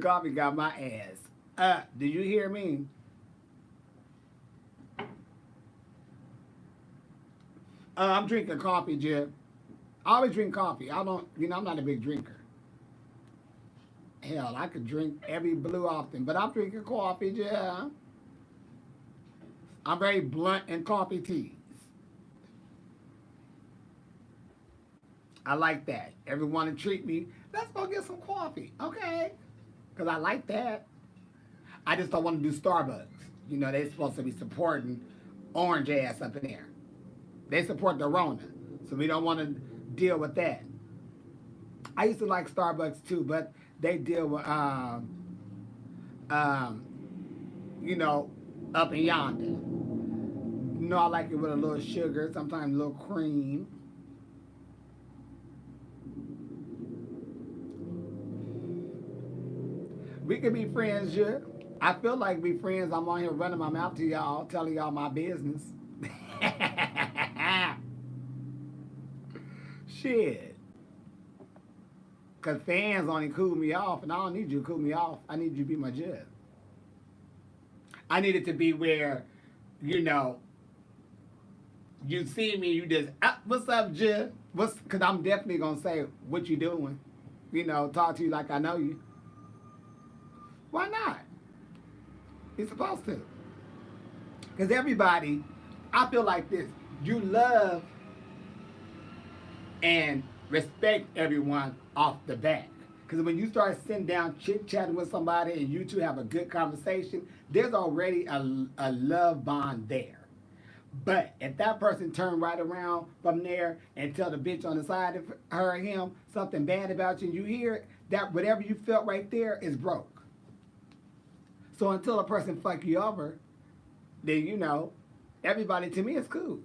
coffee got my ass. Do you hear me? I'm drinking coffee, Jim. I always drink coffee. I'm not a big drinker. Hell, I could drink every blue often, but I'm drinking coffee, Jim. I'm very blunt in coffee teas. I like that. Everyone to treat me. Let's go get some coffee, okay? Because I like that. I just don't want to do Starbucks. You know, they're supposed to be supporting orange ass up in there. They support the Rona, so we don't want to deal with that. I used to like Starbucks too, but they deal with, um, you know, up and yonder. You know, I like it with a little sugar, sometimes a little cream. We can be friends, yeah. I feel like we friends. I'm on here running my mouth to y'all, telling y'all my business. Shit. Because fans only cool me off, and I don't need you to cool me off. I need you to be my judge. I need it to be where, you know, you see me, you just, what's up, Judge? Because I'm definitely going to say, what you doing? You know, talk to you like I know you. Why not? You're supposed to. Because everybody, I feel like this. You love and respect everyone off the bat. Because when you start sitting down chit chatting with somebody and you two have a good conversation, there's already a love bond there. But if that person turn right around from there and tell the bitch on the side of her or him something bad about you and you hear it, that whatever you felt right there is broke. So until a person fuck you over, then you know, everybody to me is cool.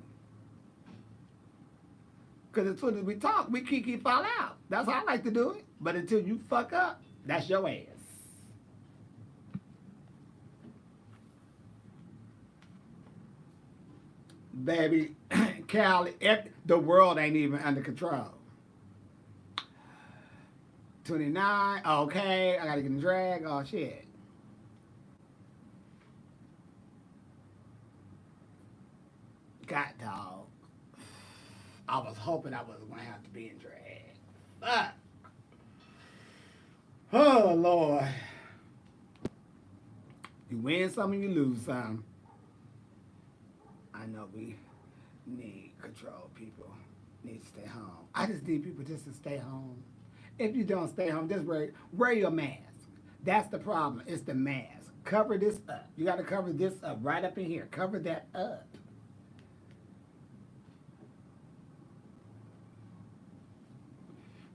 Because as soon as we talk, we keep fall out. That's how I like to do it. But until you fuck up, that's your ass. Baby, Callie, the world ain't even under control. 29, okay, I gotta get in drag, oh shit. God dog. I was hoping I wasn't gonna have to be in drag. Fuck. Oh Lord. You win some and you lose some. I know we need control people. Need to stay home. I just need people just to stay home. If you don't stay home, just wear your mask. That's the problem. It's the mask. Cover this up. You gotta cover this up right up in here. Cover that up.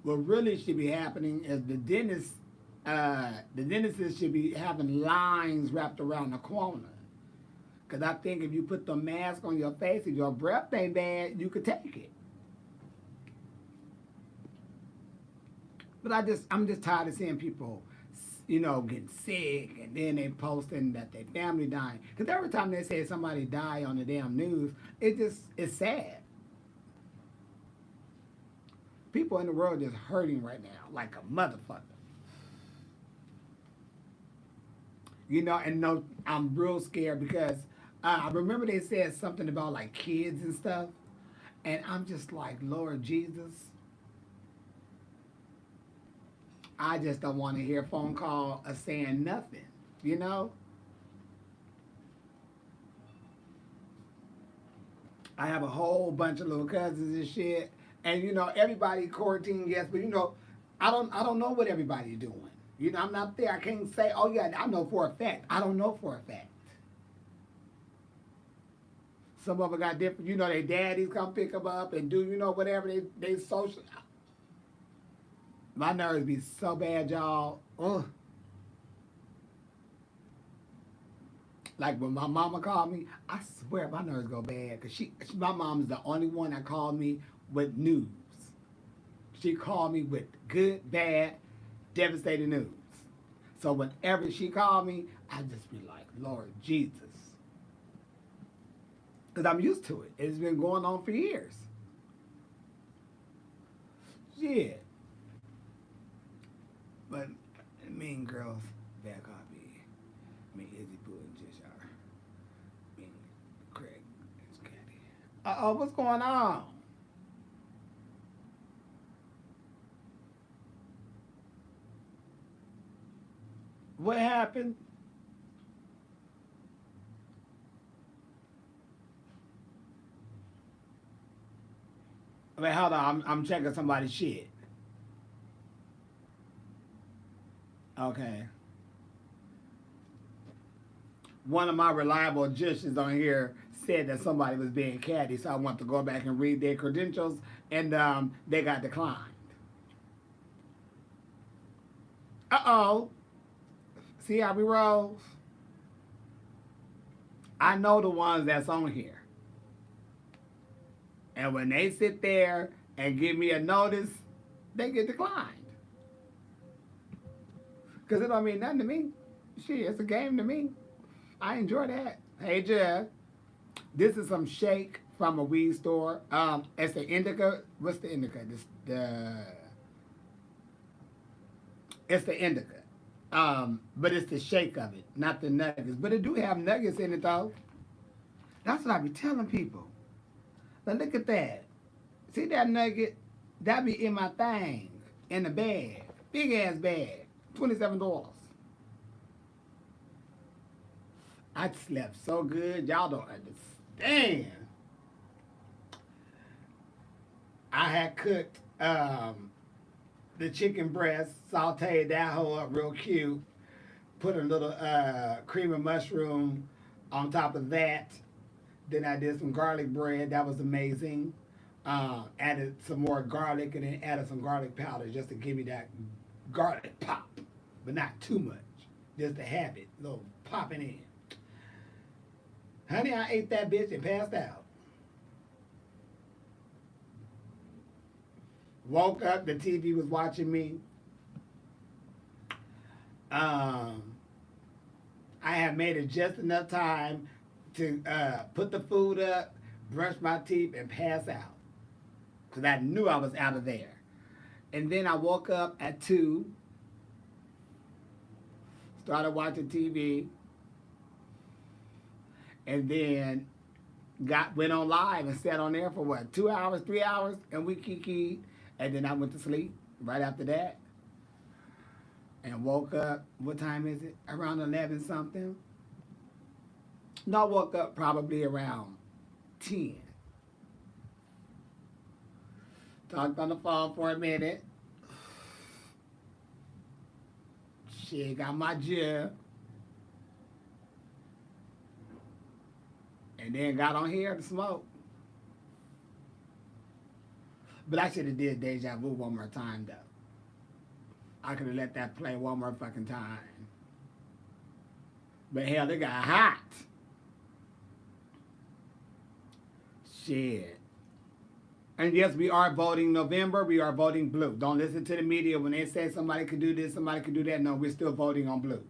What really should be happening is the dentists should be having lines wrapped around the corner. Because I think if you put the mask on your face, if your breath ain't bad, you could take it. But I'm just tired of seeing people, you know, getting sick and then they posting that their family dying. Because every time they say somebody die on the damn news, it's sad. People in the world just hurting right now, like a motherfucker. You know, and no, I'm real scared because I remember they said something about like kids and stuff, and I'm just like, Lord Jesus, I just don't want to hear a phone call or saying nothing, you know? I have a whole bunch of little cousins and shit, and you know, everybody quarantine, yes, but you know, I don't know what everybody's doing. You know, I'm not there. I can't say, oh yeah, I know for a fact. I don't know for a fact. Some of them got different, you know, their daddies come pick them up and do, you know, whatever they social. My nerves be so bad, y'all. Ugh. Like when my mama called me, I swear my nerves go bad because my mom is the only one that called me with news. She called me with good, bad, devastating news. So whenever she called me, I just be like, Lord Jesus. Because I'm used to it. It's been going on for years. Yeah. But Mean Girls, Bad Copy, me, Izzy Pooh, and Jush are Mean Craig and Candy. Uh-oh, what's going on? What happened? Wait, hold on. I'm checking somebody's shit. Okay. One of my reliable jushes on here said that somebody was being catty, so I want to go back and read their credentials, and they got declined. Uh-oh. See how we roll? I know the ones that's on here. And when they sit there and give me a notice, they get declined. Because it don't mean nothing to me. Shit, it's a game to me. I enjoy that. Hey, Jeff. This is some shake from a weed store. It's the indica. What's the indica? It's the indica. But it's the shake of it, not the nuggets. But it do have nuggets in it, though. That's what I be telling people. But look at that. See that nugget? That be in my thing, in the bag. Big ass bag. $27. I slept so good, y'all don't understand. I had cooked the chicken breast, sauteed that whole up real cute, put a little cream of mushroom on top of that. Then I did some garlic bread. That was amazing. Added some more garlic and then added some garlic powder just to give me that garlic pop, but not too much. Just to have it, a little popping in. Honey, I ate that bitch and passed out. Woke up, the TV was watching me. I had made it just enough time to put the food up, brush my teeth, and pass out. Because I knew I was out of there. And then I woke up at 2, started watching TV, and then went on live and sat on there for what, 2 hours, 3 hours, and we kikied, and then I went to sleep right after that. And woke up, what time is it? Around 11 something. No, I woke up probably around 10. Talked on the phone for a minute. Shit, got my jush. And then got on here to smoke. But I should have did Deja Vu one more time, though. I could have let that play one more fucking time. But hell, it got hot. Shit. And yes, we are voting November. We are voting blue. Don't listen to the media when they say somebody could do this, somebody could do that. No, we're still voting on blue.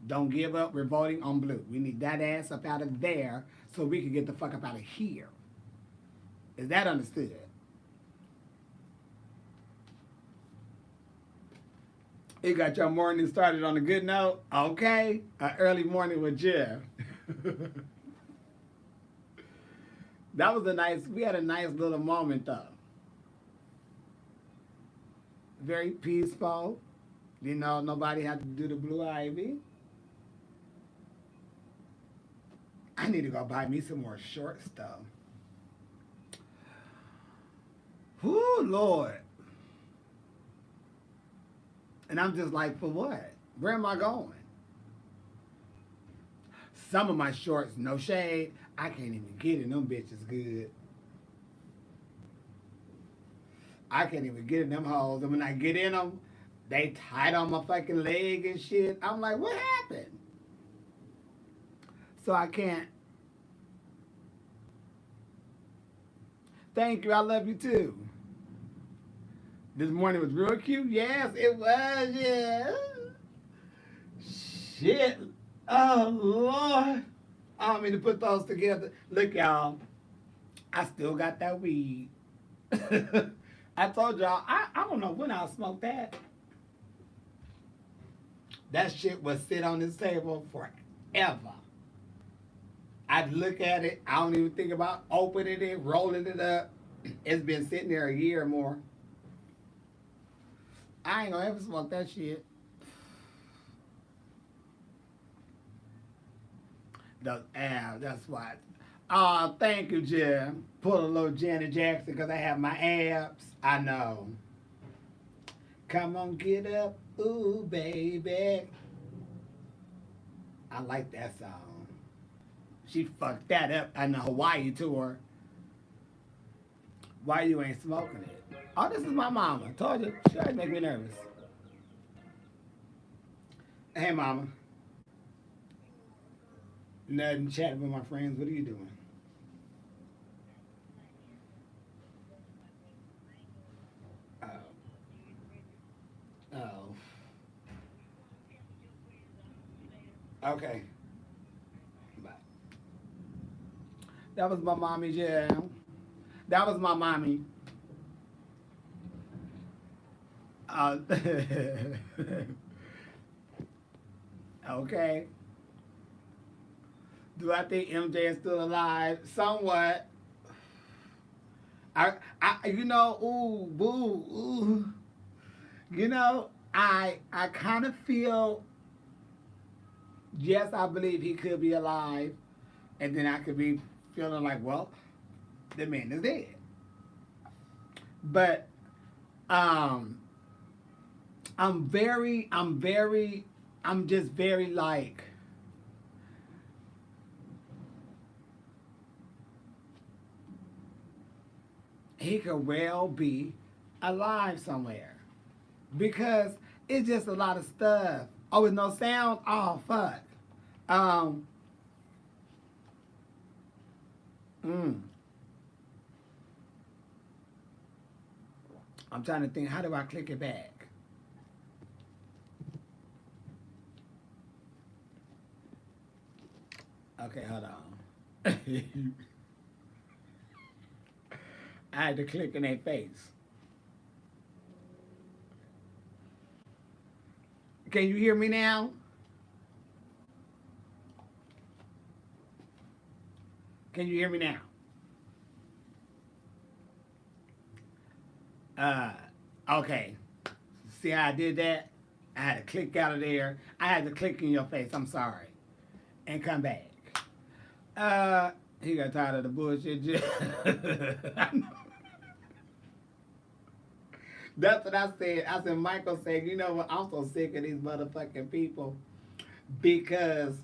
Don't give up. We're voting on blue. We need that ass up out of there so we can get the fuck up out of here. Is that understood? It got your morning started on a good note. Okay. An early morning with Jeff. That was we had a nice little moment though. Very peaceful. You know, nobody had to do the blue ivy. I need to go buy me some more shorts though. Whoo, Lord. And I'm just like, for what? Where am I going? Some of my shorts, no shade, I can't even get in them bitches good. I can't even get in them holes. And when I get in them, they tight on my fucking leg and shit. I'm like, what happened? So I can't. Thank you. I love you too. This morning was real cute. Yes, it was. Yeah. Shit. Oh, Lord. I don't mean to put those together. Look, y'all. I still got that weed. I told y'all, I don't know when I'll smoke that. That shit would sit on this table forever. I'd look at it. I don't even think about opening it, rolling it up. It's been sitting there a year or more. I ain't gonna ever smoke that shit. That's why. Oh, thank you, Jim. Pull a little Janet Jackson because I have my abs. I know. Come on, get up, ooh, baby. I like that song. She fucked that up on the Hawaii tour. Why you ain't smoking it? Oh, this is my mama. Told you. She always make me nervous. Hey, mama. Nothing, chatting with my friends. What are you doing? Oh. Oh. Okay. Bye. That was my mommy, yeah. That was my mommy. Uh, okay. Do I think MJ is still alive? Somewhat. Ooh, boo, ooh. I kind of feel, yes, I believe he could be alive, and then I could be feeling like, well, the man is dead. But um, I'm just very like, he could well be alive somewhere because it's just a lot of stuff. Oh, with no sound. Oh, fuck. Um, mm, I'm trying to think. How do I click it back? Okay, hold on. I had to click in their face. Can you hear me now? Can you hear me now? Uh, okay. See how I did that? I had to click out of there. I had to click in your face. I'm sorry. And come back. Uh, he got tired of the bullshit. That's what I said. I said, Michael said, you know what? I'm so sick of these motherfucking people because,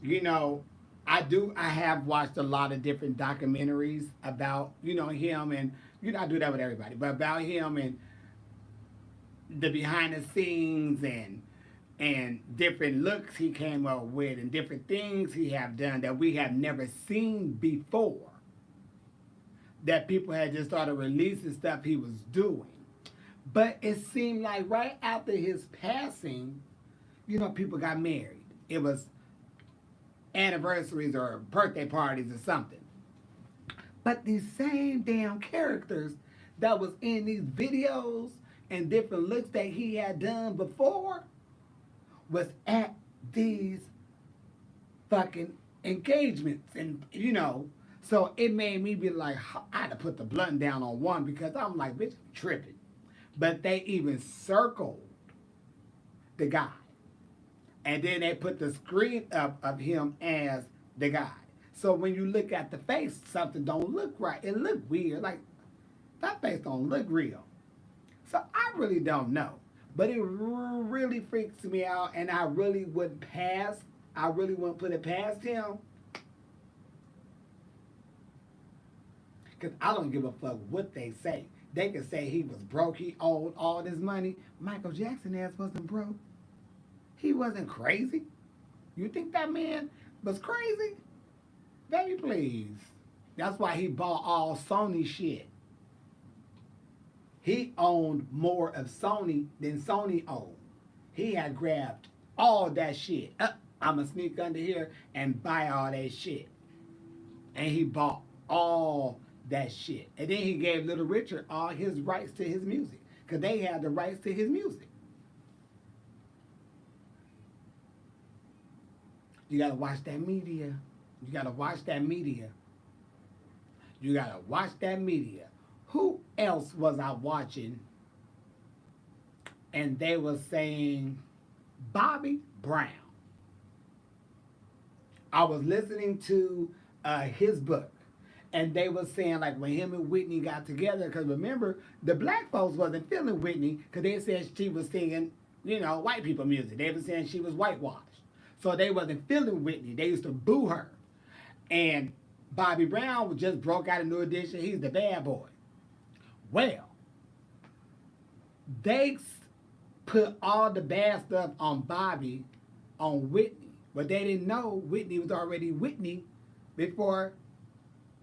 you know, I have watched a lot of different documentaries about, him and, I do that with everybody, but about him and the behind the scenes and different looks he came up with and different things he have done that we have never seen before. That people had just started releasing stuff he was doing. But it seemed like right after his passing, people got married. It was anniversaries or birthday parties or something. But these same damn characters that was in these videos and different looks that he had done before was at these fucking engagements. And, so it made me be like, I had to put the blunt down on one because I'm like, bitch, I'm tripping. But they even circled the guy. And then they put the screen up of him as the guy. So when you look at the face, something don't look right. It look weird. Like, that face don't look real. So I really don't know. But it really freaks me out, and I really wouldn't put it past him. Because I don't give a fuck what they say. They can say he was broke, he owed all this money. Michael Jackson ass wasn't broke. He wasn't crazy. You think that man was crazy? Baby, please. That's why he bought all Sony shit. He owned more of Sony than Sony owned. He had grabbed all that shit. I'ma sneak under here and buy all that shit. And he bought all that shit. And then he gave Little Richard all his rights to his music. Because they had the rights to his music. You gotta watch that media. You gotta watch that media. You gotta watch that media. Who else was I watching? And they were saying Bobby Brown. I was listening to his book. And they were saying like when him and Whitney got together, because remember the black folks wasn't feeling Whitney because they said she was singing, white people music. They were saying she was whitewashed, so they wasn't feeling Whitney. They used to boo her. And Bobby Brown just broke out a new edition. He's the bad boy. Well, they put all the bad stuff on Bobby, on Whitney, but they didn't know Whitney was already Whitney before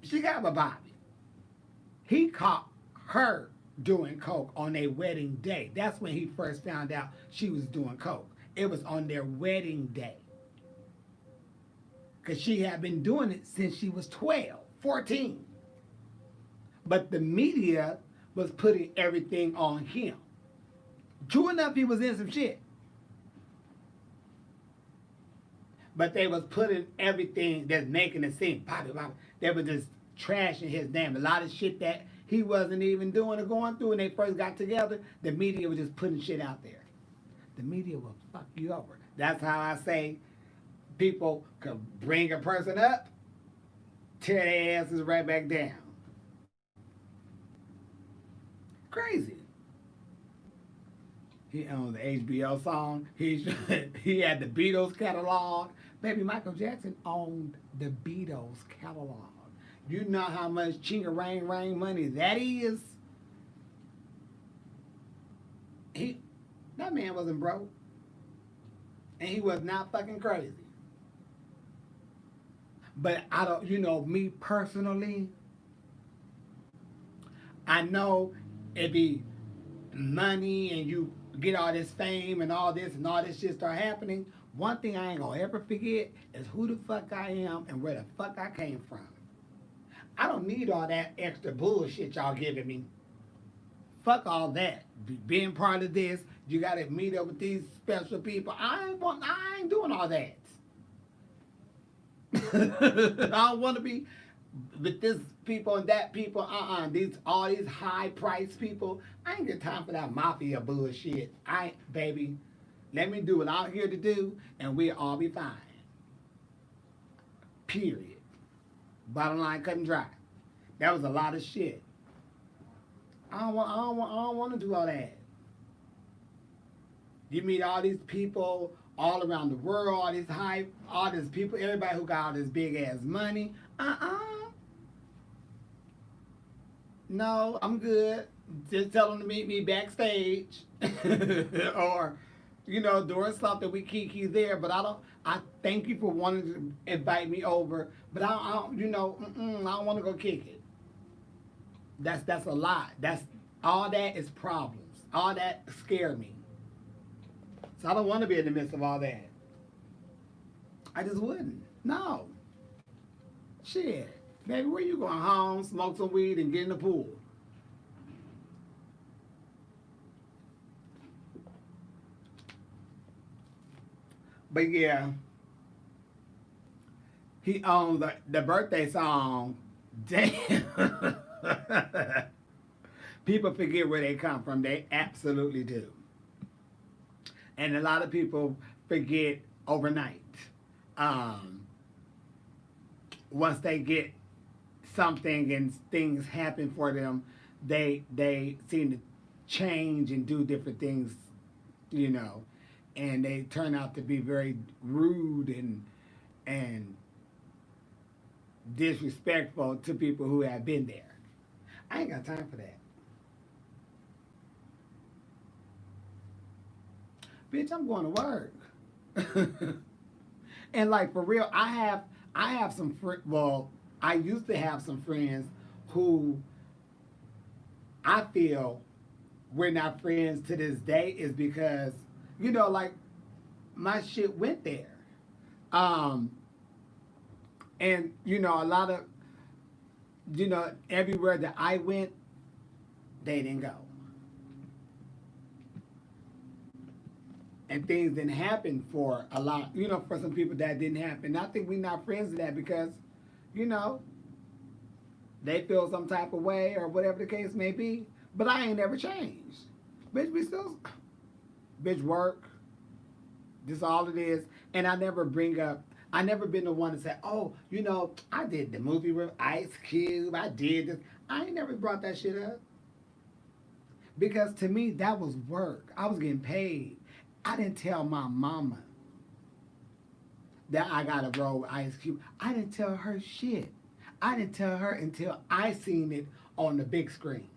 she got with Bobby. He caught her doing coke on their wedding day. That's when he first found out she was doing coke. It was on their wedding day. Because she had been doing it since she was 12, 14. But the media was putting everything on him. True enough, he was in some shit. But they was putting everything that's making it seem Bobby. They were just trashing his name. A lot of shit that he wasn't even doing or going through when they first got together, the media was just putting shit out there. The media will fuck you over. That's how I say people could bring a person up, tear their asses right back down. Crazy. He owned the HBO song. He had the Beatles catalog. Baby, Michael Jackson owned the Beatles catalog. You know how much chinga ring ring money that is? That man wasn't broke. And he was not fucking crazy. But I don't, me personally, I know it be money and you get all this fame and all this shit start happening. One thing I ain't gonna ever forget is who the fuck I am and where the fuck I came from. I don't need all that extra bullshit y'all giving me. Fuck all that. Being part of this, you gotta meet up with these special people. I ain't doing all that. I don't want to be with this people and that people. All these high price people. I ain't got time for that mafia bullshit. Baby, let me do what I'm here to do, and we'll all be fine. Period. Bottom line, cut and dry. That was a lot of shit. I don't want to do all that. You meet all these people all around the world, all these people, everybody who got all this big ass money. No, I'm good. Just tell them to meet me backstage, or doing something. We kiki there, but I thank you for wanting to invite me over, but I don't want to go kick it. That's a lot. All that is problems. All that scared me. So I don't want to be in the midst of all that. I just wouldn't. No. Shit. Baby, where you going home, smoke some weed, and get in the pool? But yeah, he owns the birthday song. Damn. People forget where they come from. They absolutely do. And a lot of people forget overnight. Once they get something and things happen for them, they seem to change and do different things, and they turn out to be very rude and disrespectful to people who have been there. I ain't got time for that. Bitch, I'm going to work. And like for real, I have some I used to have some friends who I feel we're not friends to this day is because, like my shit went there. And a lot of everywhere that I went, they didn't go. And things didn't happen for a lot, for some people that didn't happen. I think we're not friends with that because, they feel some type of way or whatever the case may be. But I ain't never changed. Bitch, bitch, work. This all it is. And I never bring up I never been the one to say, oh, I did the movie with Ice Cube. I did this. I ain't never brought that shit up. Because to me, that was work. I was getting paid. I didn't tell my mama that I got a role with Ice Cube. I didn't tell her shit. I didn't tell her until I seen it on the big screen.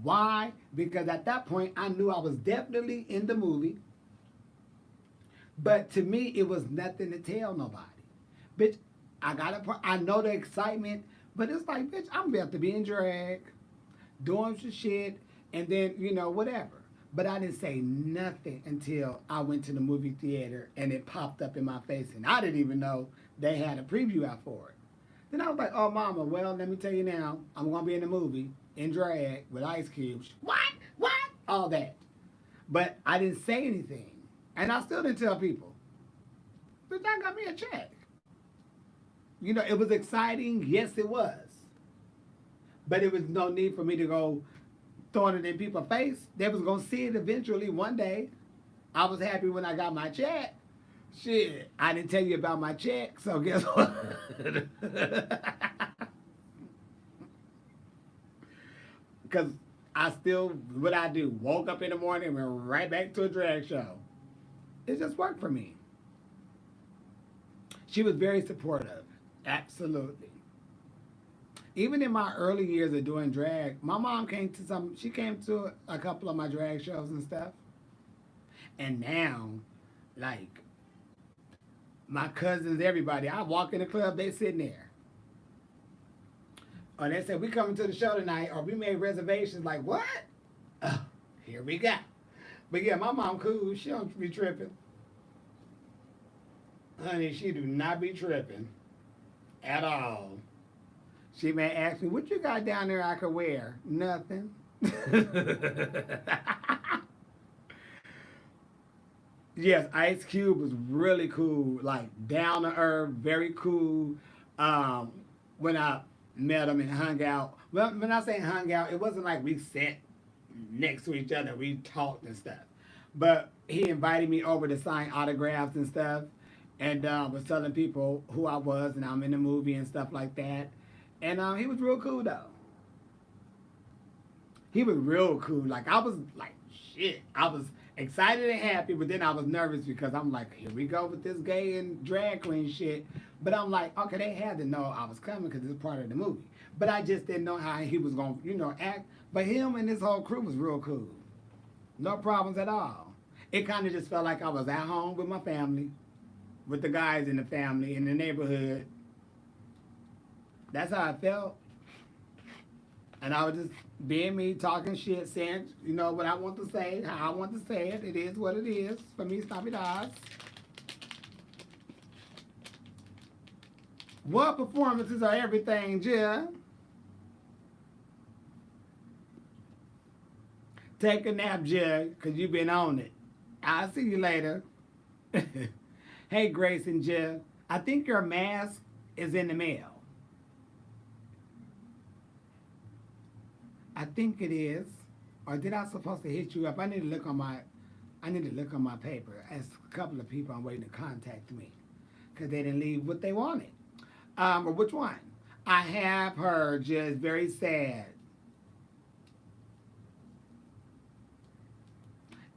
Why? Because at that point, I knew I was definitely in the movie. But to me, it was nothing to tell nobody. Bitch, I know the excitement, but it's like, bitch, I'm about to be in drag, doing some shit, and then, whatever. But I didn't say nothing until I went to the movie theater and it popped up in my face, and I didn't even know they had a preview out for it. Then I was like, oh, mama, well, let me tell you now, I'm going to be in the movie in drag with Ice Cube. What? What? All that. But I didn't say anything. And I still didn't tell people. But that got me a check. It was exciting. Yes, it was. But it was no need for me to go throwing it in people's face. They was going to see it eventually one day. I was happy when I got my check. Shit, I didn't tell you about my check, so guess what? Because what I do, woke up in the morning and went right back to a drag show. It just worked for me. She was very supportive. Absolutely. Even in my early years of doing drag, my mom came to a couple of my drag shows and stuff. And now, like, my cousins, everybody, I walk in the club, they sitting there. Or they said, we coming to the show tonight, or we made reservations. Like, what? Oh, here we go. But yeah, my mom cool. She don't be tripping. Honey, she do not be tripping at all. She may ask me, what you got down there I could wear? Nothing. Yes, Ice Cube was really cool, like down to earth, very cool. When I met him and hung out, well, when I say hung out, it wasn't like we sat next to each other, we talked and stuff. But he invited me over to sign autographs and stuff, and was telling people who I was and I'm in the movie and stuff like that. And he was real cool though. He was real cool. Like I was like, shit. I was excited and happy, but then I was nervous because I'm like, here we go with this gay and drag queen shit. But I'm like, okay, they had to know I was coming because it's part of the movie. But I just didn't know how he was going to, act. But him and his whole crew was real cool. No problems at all. It kind of just felt like I was at home with my family, with the guys in the family, in the neighborhood. That's how I felt. And I was just being me, talking shit, saying, what I want to say, how I want to say it. It is what it is. For me, stop it, eyes. What performances are everything, Jill? Take a nap, Jill, because you've been on it. I'll see you later. Hey, Grace and Jill. I think your mask is in the mail. I think it is. Or did I supposed to hit you up? I need to look on my paper. As a couple of people I'm waiting to contact me. Because they didn't leave what they wanted. Or which one? I have her just very sad.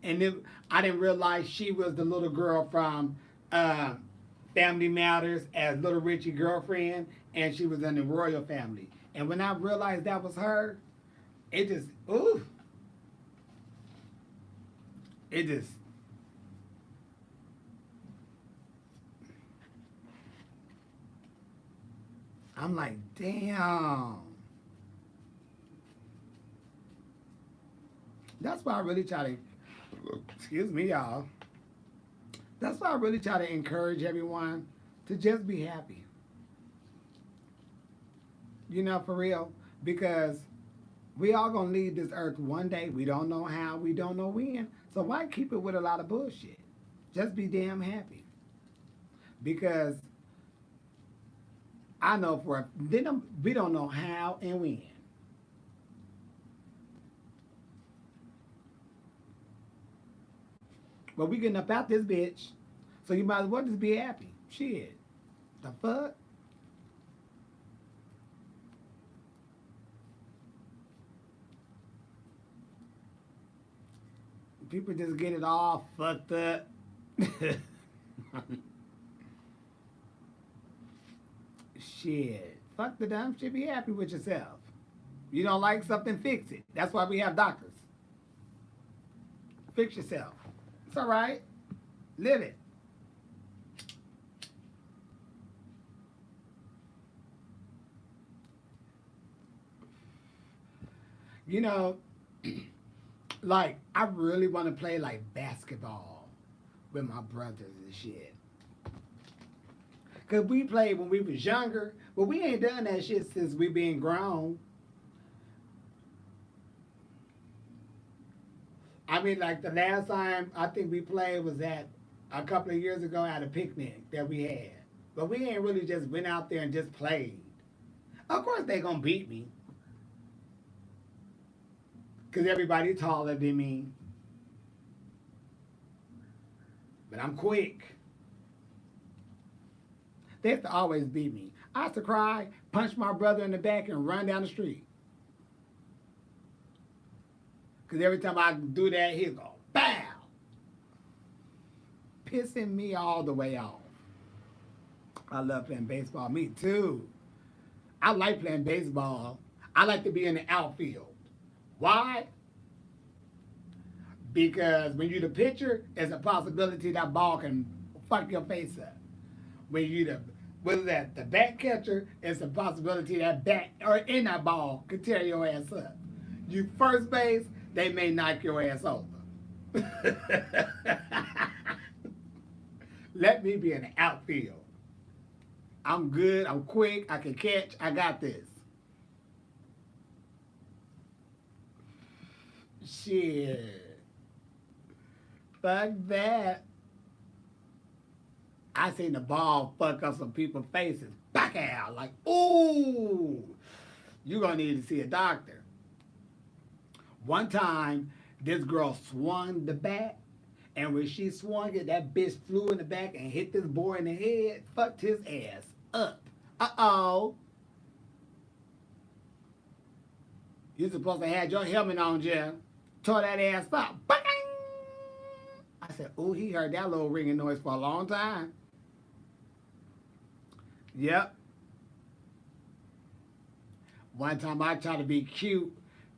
And I didn't realize she was the little girl from Family Matters as Little Richie girlfriend. And she was in the royal family. And when I realized that was her, it just, ooh. It just, I'm like, damn. That's why I really try to, excuse me, y'all. That's why I really try to encourage everyone to just be happy. For real. Because we all gonna leave this earth one day. We don't know how, we don't know when. So why keep it with a lot of bullshit? Just be damn happy. Because I know we don't know how and when. But we getting up out this bitch. So you might as well just be happy. Shit. The fuck? People just get it all fucked up. Shit. Fuck the dumb shit. Be happy with yourself. You don't like something, fix it. That's why we have doctors. Fix yourself. It's all right. Live it. You know, like, I really want to play like basketball with my brothers and shit. Cause we played when we was younger, but we ain't done that shit since we been grown. I mean, like the last time I think we played was at a couple of years ago at a picnic that we had. But we ain't really just went out there and just played. Of course they gonna beat me, cause everybody taller than me. But I'm quick. They used to always beat me. I used to cry, punch my brother in the back, and run down the street. Because every time I do that, he'd go, BAM! Pissing me all the way off. I love playing baseball. Me too. I like playing baseball. I like to be in the outfield. Why? Because when you're the pitcher, there's a possibility that ball can fuck your face up. When you the bat catcher, it's a possibility that bat or in that ball could tear your ass up. You first base, they may knock your ass over. Let me be in the outfield. I'm good, I'm quick, I can catch, I got this. Shit. Fuck that. I seen the ball fuck up some people's faces. Back out. Like, ooh, you gonna need to see a doctor. One time, this girl swung the bat, and when she swung it, that bitch flew in the back and hit this boy in the head, fucked his ass up. Uh-oh. You supposed to have your helmet on, Jeff. Tore that ass up. Bang! I said, ooh, he heard that little ringing noise for a long time. Yep. One time I tried to be cute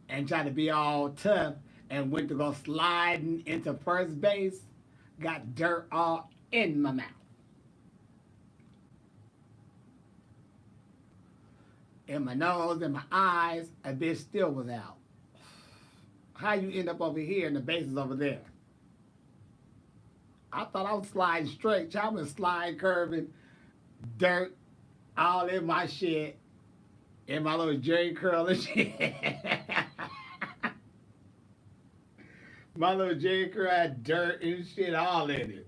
and tried to be all tough and went to go sliding into first base, got dirt all in my mouth. In my nose, in my eyes, a bitch still was out. How you end up over here and the base is over there? I thought I was sliding straight. I was slide curving, dirt all in my shit, in my little Jerry curl and shit. My little Jerry curl had dirt and shit all in it.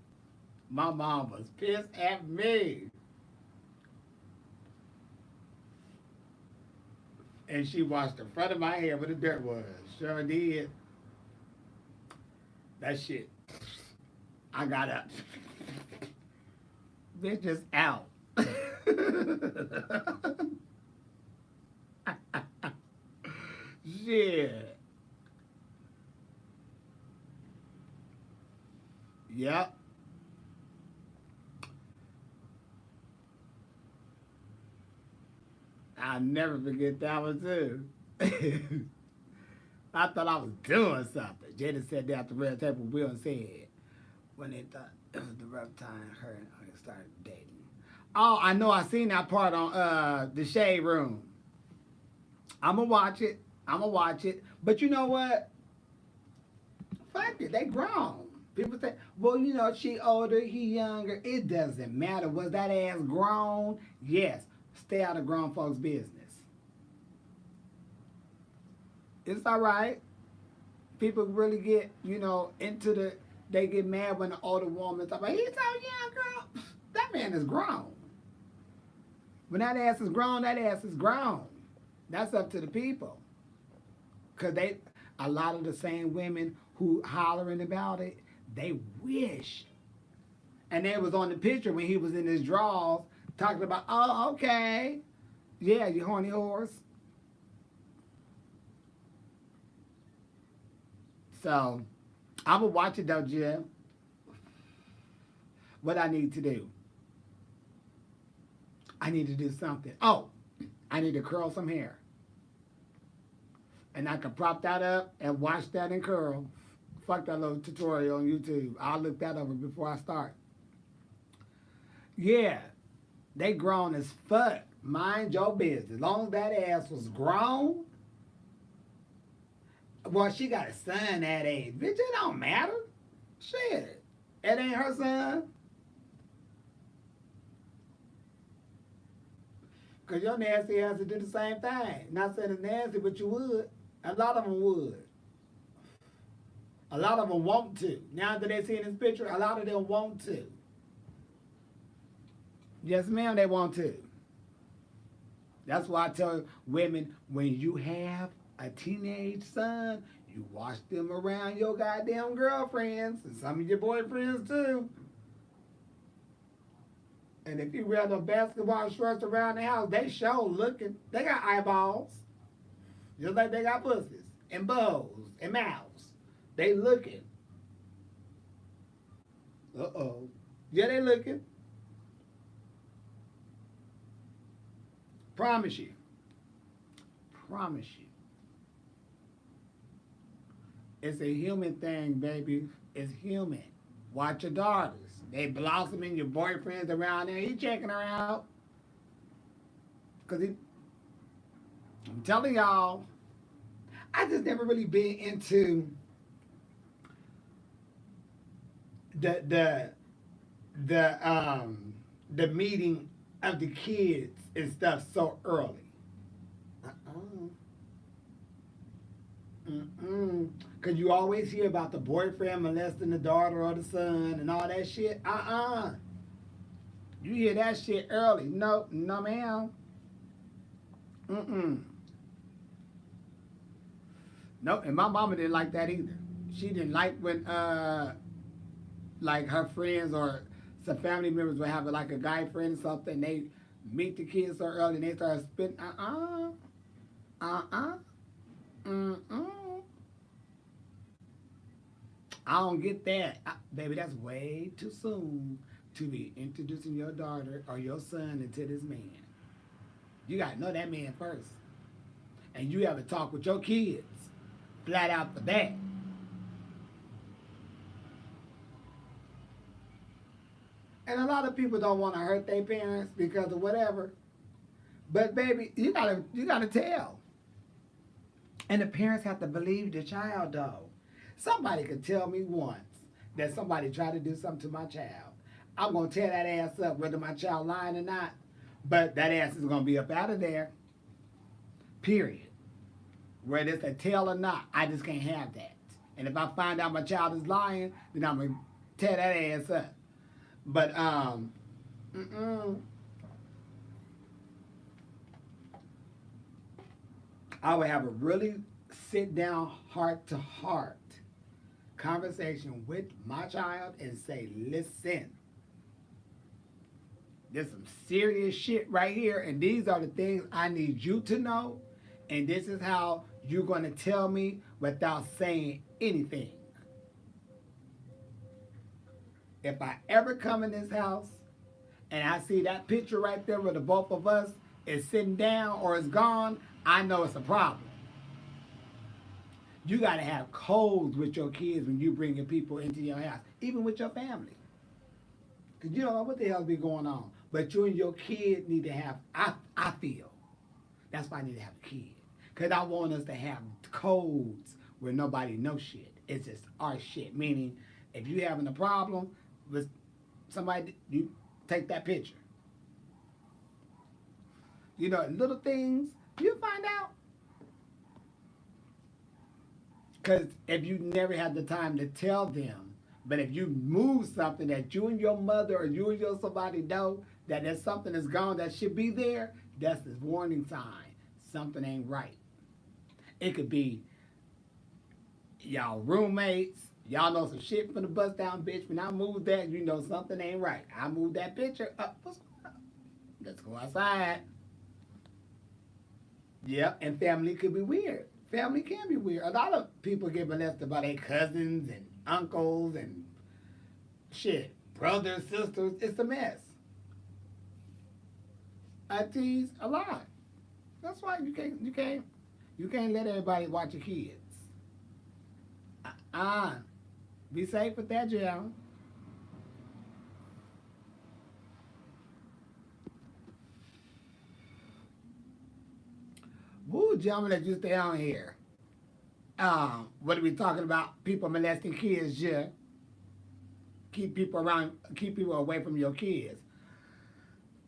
My mom was pissed at me. And she washed the front of my hair where the dirt was. Sure did. That shit. I got up. Bitch is out. Shit. Yep. I'll never forget that one too. I thought I was doing something. Jada sat down at the red table with Will and said, when they thought it was the rough time, her and I started dating. Oh, I know I seen that part on the Shade Room. I'ma watch it. I'ma watch it. But you know what? Fuck it, they grown. People say, well, you know, she older, he younger. It doesn't matter. Was that ass grown? Yes. Stay out of grown folks' business. It's all right. People really get, you know, they get mad when the older woman's like, he's so young, girl. That man is grown. When that ass is grown, that ass is grown. That's up to the people. Because a lot of the same women who hollering about it, they wish And they was on the picture when he was in his drawers talking about, oh, okay. Yeah, you horny horse. So, I will watch it though, Jim. What I need to do. I need to do something. Oh, I need to curl some hair. And I can prop that up and watch that and curl. Fuck that little tutorial on YouTube. I'll look that over before I start. Yeah, they grown as fuck. Mind your business. As long as that ass was grown. Well, she got a son that age. Bitch, it don't matter. Shit. It ain't her son. Because your nasty ass would do the same thing. Not saying it's nasty, but you would. A lot of them would. A lot of them want to. Now that they see in this picture, a lot of them want to. Yes, ma'am, they want to. That's why I tell women, when you have a teenage son, you watch them around your goddamn girlfriends and some of your boyfriends too. And if you wear the basketball shorts around the house, they show looking. They got eyeballs. Just like they got pussies and bows and mouths. They looking. Uh-oh. Yeah, they looking. Promise you. Promise you. It's a human thing, baby. It's human. Watch your daughters. They blossoming your boyfriends around there. He checking her out. I'm telling y'all, I just never really been into the meeting of the kids and stuff so early. Cause you always hear about the boyfriend molesting the daughter or the son and all that shit. You hear that shit early. No, no ma'am. Nope, and my mama didn't like that either. She didn't like when like her friends or some family members would have like a guy friend or something, they meet the kids so early and they start spitting I don't get that. Baby, that's way too soon to be introducing your daughter or your son into this man. You got to know that man first. And you have to talk with your kids flat out the bat. And a lot of people don't want to hurt their parents because of whatever. But baby, you gotta tell. And the parents have to believe the child though. Somebody could tell me once that somebody tried to do something to my child. I'm going to tear that ass up whether my child lying or not. But that ass is going to be up out of there. Period. Whether it's a tell or not, I just can't have that. And if I find out my child is lying, then I'm going to tear that ass up. But, I would have a really sit down heart to heart conversation with my child and say, listen, there's some serious shit right here, and these are the things I need you to know, and this is how you're going to tell me without saying anything. If I ever come in this house and I see that picture right there where the both of us is sitting down or is gone, I know it's a problem. You got to have codes with your kids when you bringing people into your house, even with your family. Because you don't know what the hell's be going on. But you and your kid need to have, I feel, that's why I need to have a kid. Because I want us to have codes where nobody knows shit. It's just our shit. Meaning, if you having a problem with somebody, you take that picture. You know, little things, you'll find out. Because if you never had the time to tell them, but if you move something that you and your mother or you and your somebody know that there's something that's gone that should be there, that's the warning sign. Something ain't right. It could be y'all roommates, Y'all know some shit from the bust down, bitch. When I move that, you know something ain't right. I move that picture up. What's going on? Let's go outside. Yep, and family could be weird. Family can be weird. A lot of people get molested by their cousins and uncles and shit, brothers, sisters. It's a mess. Aunties, a lot. That's why you can't let everybody watch your kids. Uh, be safe with that, Jill. Woo, gentlemen, that you stay on here. What are we talking about? People molesting kids, yeah. Keep people away from your kids.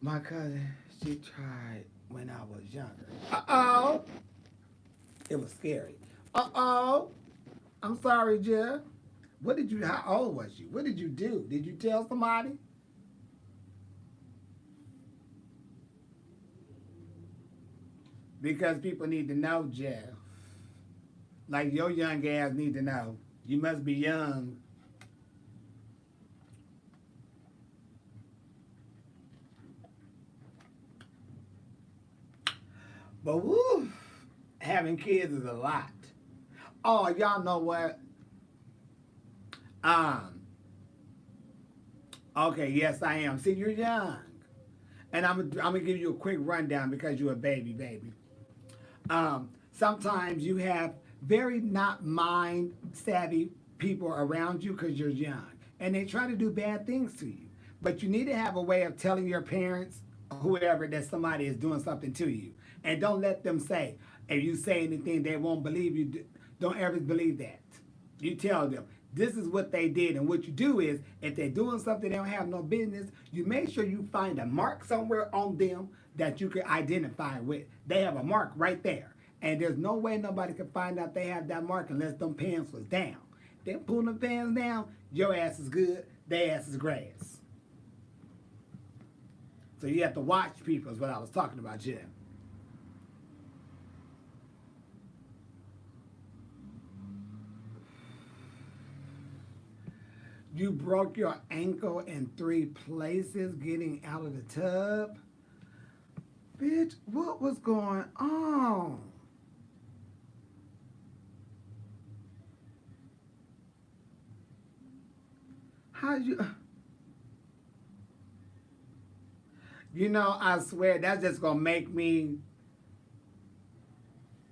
My cousin, she tried when I was younger. Uh-oh. It was scary. Uh-oh. I'm sorry, Jeff. How old was you? What did you do? Did you tell somebody? Because people need to know, Jeff. Like your young ass need to know. You must be young. But woo, having kids is a lot. Oh, y'all know what? Um, okay, yes, I am. See, you're young. And I'm gonna give you a quick rundown because you're a baby. Sometimes you have very not mind savvy people around you because you're young, and they try to do bad things to you. But you need to have a way of telling your parents, whoever, that somebody is doing something to you, and don't let them say. If you say anything, they won't believe you. Don't ever believe that. You tell them this is what they did, and what you do is, if they're doing something they don't have no business, you make sure you find a mark somewhere on them that you can identify with. They have a mark right there, and there's no way nobody can find out they have that mark unless them pants was down. They pull them pants down, your ass is good, their ass is grass. So you have to watch people is what I was talking about, Jim. You broke your ankle in 3 places getting out of the tub. Bitch, what was going on? How you... You know, I swear that's just gonna make me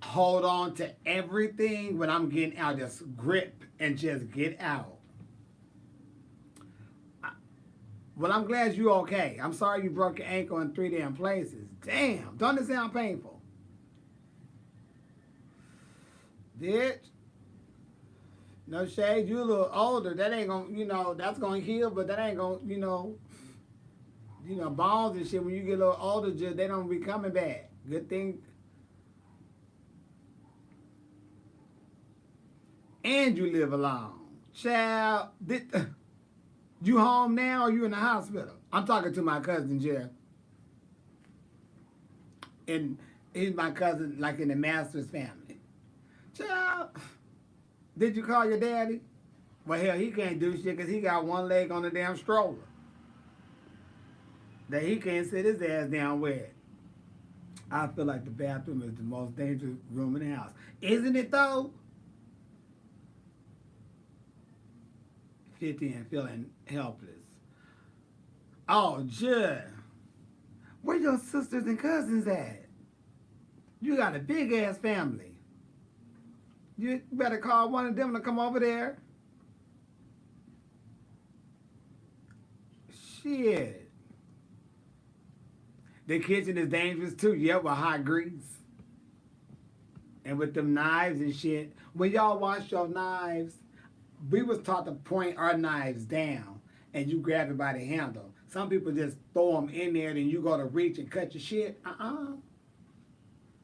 hold on to everything when I'm getting out. Just grip and just get out. Well, I'm glad you're okay. I'm sorry you broke your ankle in 3 damn places. Damn, don't it sound painful? Bitch, no shade, you a little older. That ain't gonna, that's gonna heal, but that ain't gonna, bones and shit. When you get a little older, just they don't be coming back. Good thing. And you live alone, child. You home now or you in the hospital? I'm talking to my cousin Jeff. And he's my cousin, like in the Masters family. Child, did you call your daddy? Well, hell, he can't do shit because he got one leg on the damn stroller. That he can't sit his ass down with. I feel like the bathroom is the most dangerous room in the house. Isn't it though? 50 and feeling helpless. Oh, Judd, where your sisters and cousins at? You got a big ass family. You better call one of them to come over there. Shit. The kitchen is dangerous too. Yeah, with hot grease. And with them knives and shit. When y'all wash your knives, we was taught to point our knives down and you grab it by the handle. Some people just throw them in there and you go to reach and cut your shit.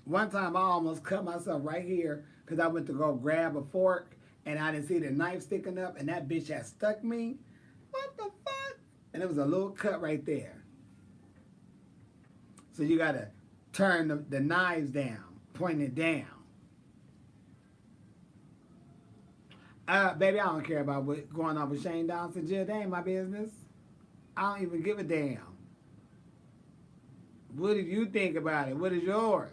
One time I almost cut myself right here because I went to go grab a fork and I didn't see the knife sticking up and that bitch had stuck me. What the fuck? And it was a little cut right there. So you got to turn the knives down, point it down. Baby, I don't care about what's going on with Shane Dawson. Jill, that ain't my business. I don't even give a damn. What do you think about it? What is yours?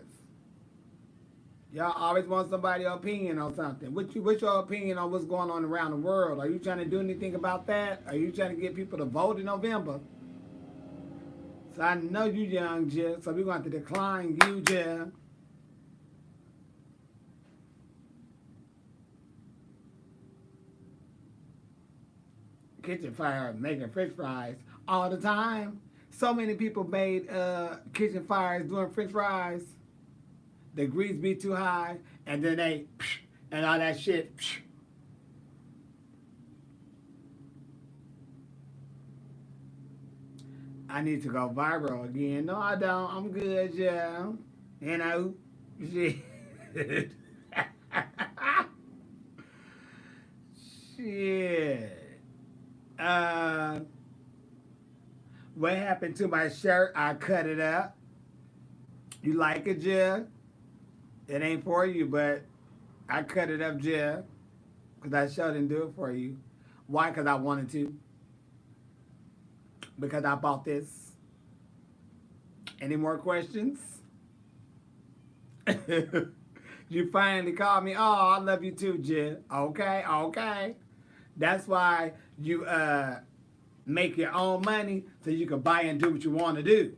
Y'all always want somebody's opinion on something. What's your opinion on what's going on around the world? Are you trying to do anything about that? Are you trying to get people to vote in November? So I know you young, Jill, so we're going to have to decline you, Jill. Kitchen fire making french fries all the time. So many people made kitchen fires doing french fries. The grease be too high, and then they, and all that shit. I need to go viral again. No, I don't. I'm good, yeah. You know, shit. Shit. Uh, what happened to my shirt? I cut it up. You like it, Jill? It ain't for you, but I cut it up, Jill, because I sure didn't do it for you. Why? Because I wanted to. Because I bought this. Any more questions? You finally called me. Oh, I love you too, Jill. Okay, okay. That's why you make your own money so you can buy and do what you want to do.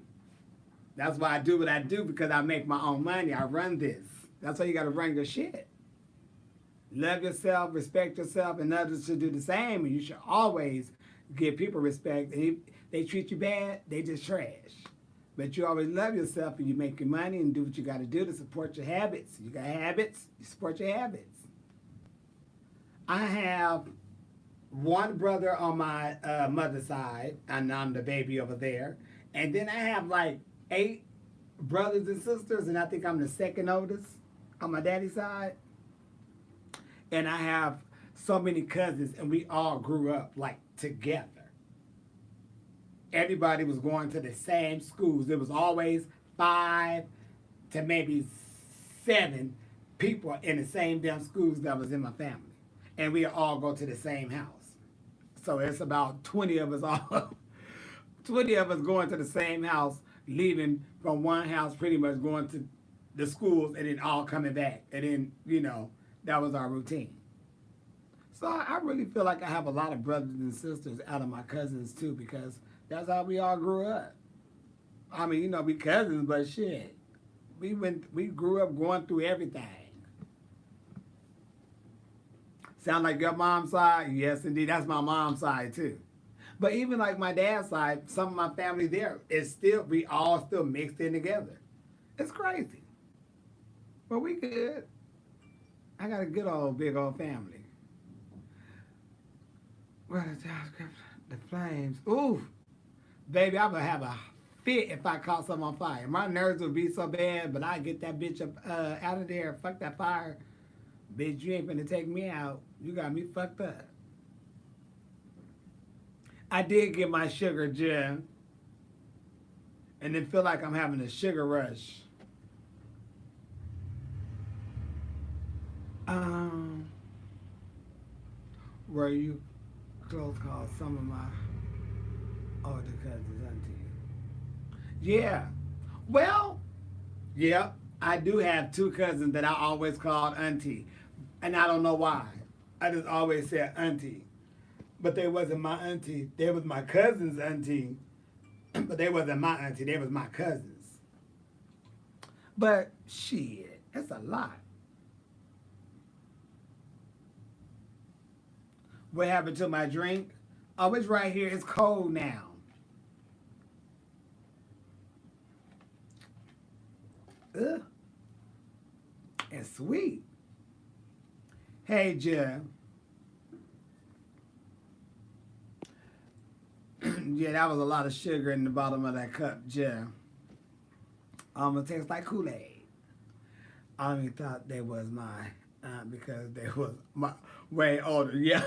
That's why I do what I do, because I make my own money. I run this. That's why you got to run your shit. Love yourself, respect yourself, and others should do the same. And you should always give people respect. And if they treat you bad, they just trash. But you always love yourself, and you make your money and do what you got to do to support your habits. You got habits, you support your habits. I have one brother on my mother's side, and I'm the baby over there. And then I have like 8 brothers and sisters, and I think I'm the second oldest on my daddy's side. And I have so many cousins, and we all grew up like together. Everybody was going to the same schools. There was always 5 to maybe 7 people in the same damn schools that was in my family. And we all go to the same house. So it's about 20 of us all, 20 of us going to the same house, leaving from one house, pretty much going to the schools, and then all coming back. And then, you know, that was our routine. So I really feel like I have a lot of brothers and sisters out of my cousins too, because that's how we all grew up. I mean, you know, we cousins, but shit, we grew up going through everything. Sound like your mom's side? Yes, indeed. That's my mom's side too. But even like my dad's side, some of my family there is still, we all still mixed in together. It's crazy. But we good. I got a good old, big old family. Well, the flames. Ooh, baby, I would have a fit if I caught something on fire. My nerves would be so bad, but I get that bitch up out of there. Fuck that fire. Bitch, you ain't finna take me out. You got me fucked up. I did get my sugar, Jen, and it feel like I'm having a sugar rush. Were you close call some of my older cousins unto you? Yeah. Well, yeah, I do have 2 cousins that I always called auntie. And I don't know why. I just always said auntie. But they wasn't my auntie. They was my cousin's auntie. But they wasn't my auntie. They was my cousins. But shit, that's a lot. What happened to my drink? Oh, it's right here. It's cold now. Ugh. It's sweet. Hey, Jim. Yeah, that was a lot of sugar in the bottom of that cup, Jim. It tastes like Kool-Aid. I only thought they was my because they was my way older. Yeah.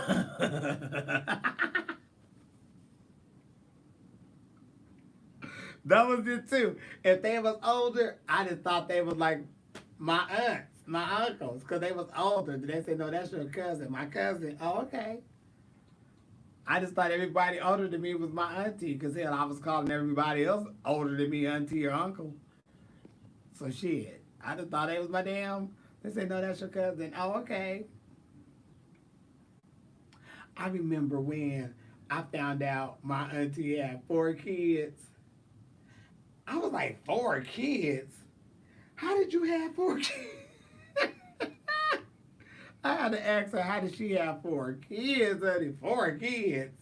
That was it too. If they was older, I just thought they was like my aunts. My uncles, because they was older. They said, no, that's your cousin. My cousin, oh, okay. I just thought everybody older than me was my auntie, because hell, I was calling everybody else older than me auntie or uncle. So shit, I just thought they was my damn. They said, no, that's your cousin. Oh, okay. I remember when I found out my auntie had 4 kids. I was like, 4 kids? How did you have 4 kids? I had to ask her, how did she have 4 kids, honey? 4 kids.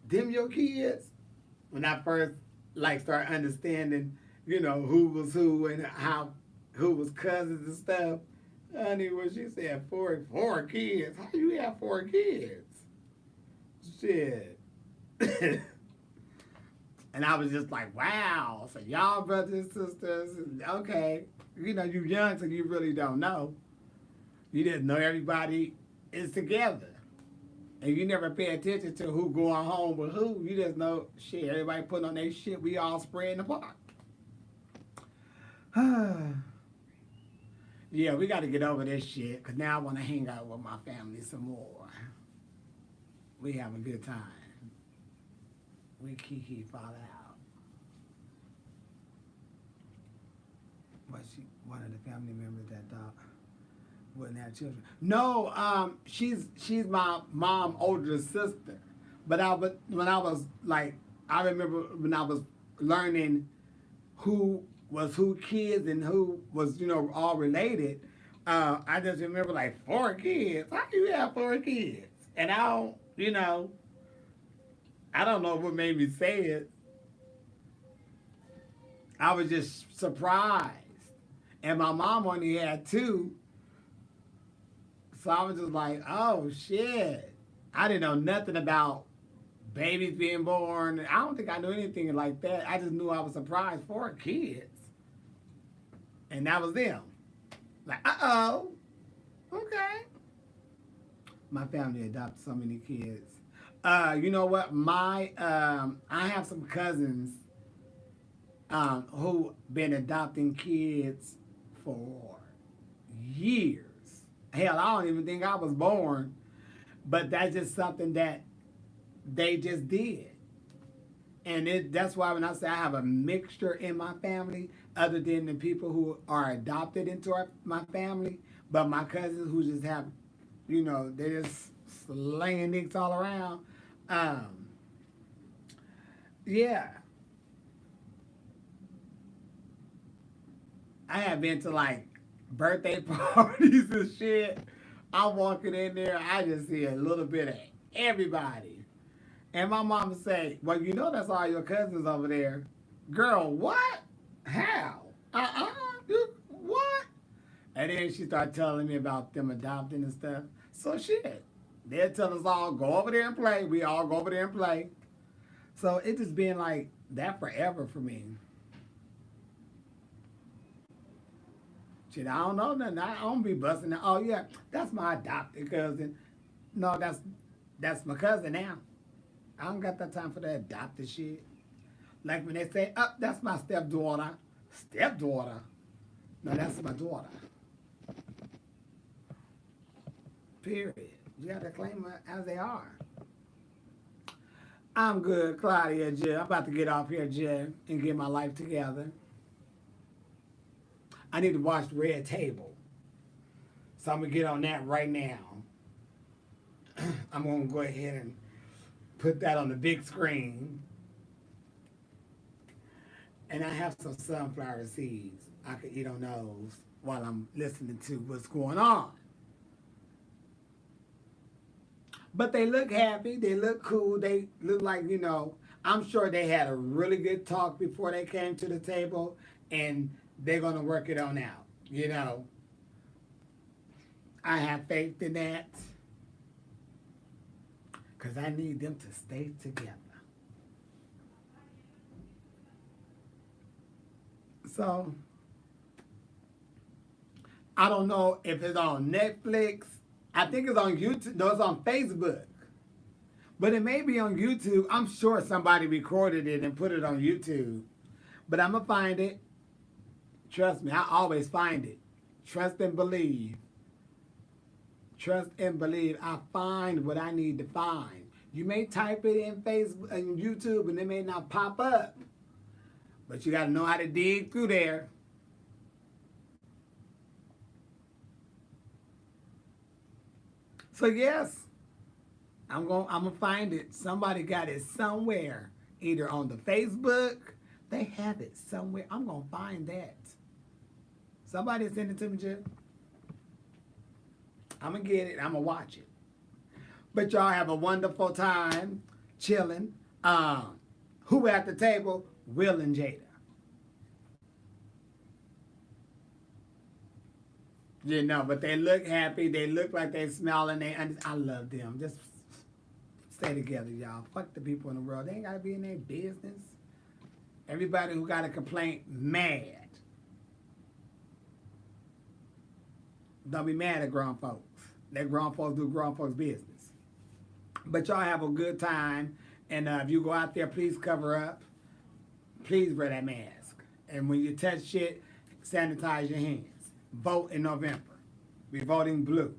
Them your kids? When I first like started understanding, who was who and how who was cousins and stuff. Honey, when she said 4 kids, how you have 4 kids? Shit. And I was just like, wow. So y'all brothers and sisters, okay. You young, so you really don't know. You just know everybody is together. And you never pay attention to who going home with who. You just know, shit, everybody putting on their shit. We all spreading apart. Yeah, we got to get over this shit, because now I want to hang out with my family some more. We have a good time. We kiki fall out. But one of the family members that wouldn't have children. No, she's my mom's older sister. But when I was like, I remember when I was learning who was who kids and who was, all related, I just remember like 4 kids. How do you have 4 kids? And I don't know what made me say it. I was just surprised. And my mom only had 2. So I was just like, oh shit. I didn't know nothing about babies being born. I don't think I knew anything like that. I just knew I was surprised. 4 kids. And that was them. Like, uh-oh. Okay. My family adopted so many kids. You know what? I have some cousins who been adopting kids for years. Hell, I don't even think I was born. But that's just something that they just did. And that's why when I say I have a mixture in my family, other than the people who are adopted into my family, but my cousins who just have, they just slaying dicks all around. Yeah. I have been to like birthday parties and shit. I'm walking in there, I just see a little bit of everybody. And my mama say, well, that's all your cousins over there. Girl, what? How? What? And then she started telling me about them adopting and stuff. So shit. They'll tell us all, go over there and play. We all go over there and play. So it just been like that forever for me. Shit, I don't know nothing. I don't be busting it. Oh yeah, that's my adopted cousin. No, that's my cousin now. I don't got that time for that adopted shit. Like when they say, oh, that's my stepdaughter. Stepdaughter? No, that's my daughter. Period. You got to claim them as they are. I'm good, Claudia, Jill. I'm about to get off here, Jill, and get my life together. I need to watch Red Table. So I'm going to get on that right now. I'm going to go ahead and put that on the big screen. And I have some sunflower seeds. I could eat on those while I'm listening to what's going on. But they look happy. They look cool. They look like, I'm sure they had a really good talk before they came to the table. And they're going to work it on out. I have faith in that. Because I need them to stay together. So, I don't know if it's on Netflix. I think it's on YouTube. No, it's on Facebook. But it may be on YouTube. I'm sure somebody recorded it and put it on YouTube. But I'm going to find it. Trust me, I always find it. Trust and believe. Trust and believe. I find what I need to find. You may type it in Facebook and YouTube and it may not pop up. But you gotta know how to dig through there. So yes, I'm gonna find it. Somebody got it somewhere. Either on the Facebook. They have it somewhere. I'm gonna find that. Somebody send it to me, Jim. I'm gonna get it. I'm gonna watch it. But y'all have a wonderful time chilling. Who at the table? Will and Jada. You know, but they look happy. They look like they smiling. I love them. Just stay together, y'all. Fuck the people in the world. They ain't gotta be in their business. Everybody who got a complaint, mad. Don't be mad at grown folks. Let grown folks do grown folks' business. But y'all have a good time. And if you go out there, please cover up. Please wear that mask. And when you touch shit, sanitize your hands. Vote in November. We're voting blue.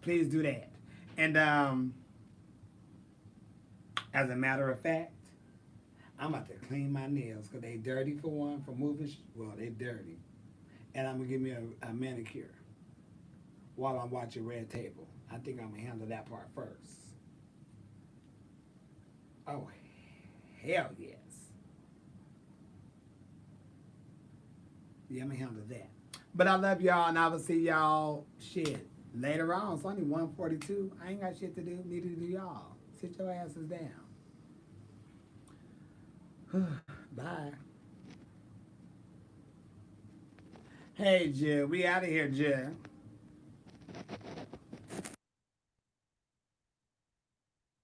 Please do that. And as a matter of fact, I'm about to clean my nails because they dirty for one, for moving. Well, they dirty. And I'm going to give me a manicure while I'm watching Red Table. I think I'm going to handle that part first. Oh, hell yes. Yeah, I'm going to handle that. But I love y'all, and I will see y'all, shit, later on. It's only 1:42. I ain't got shit to do. Neither do y'all. Sit your asses down. Bye. Hey, Jill. We out of here, Jill.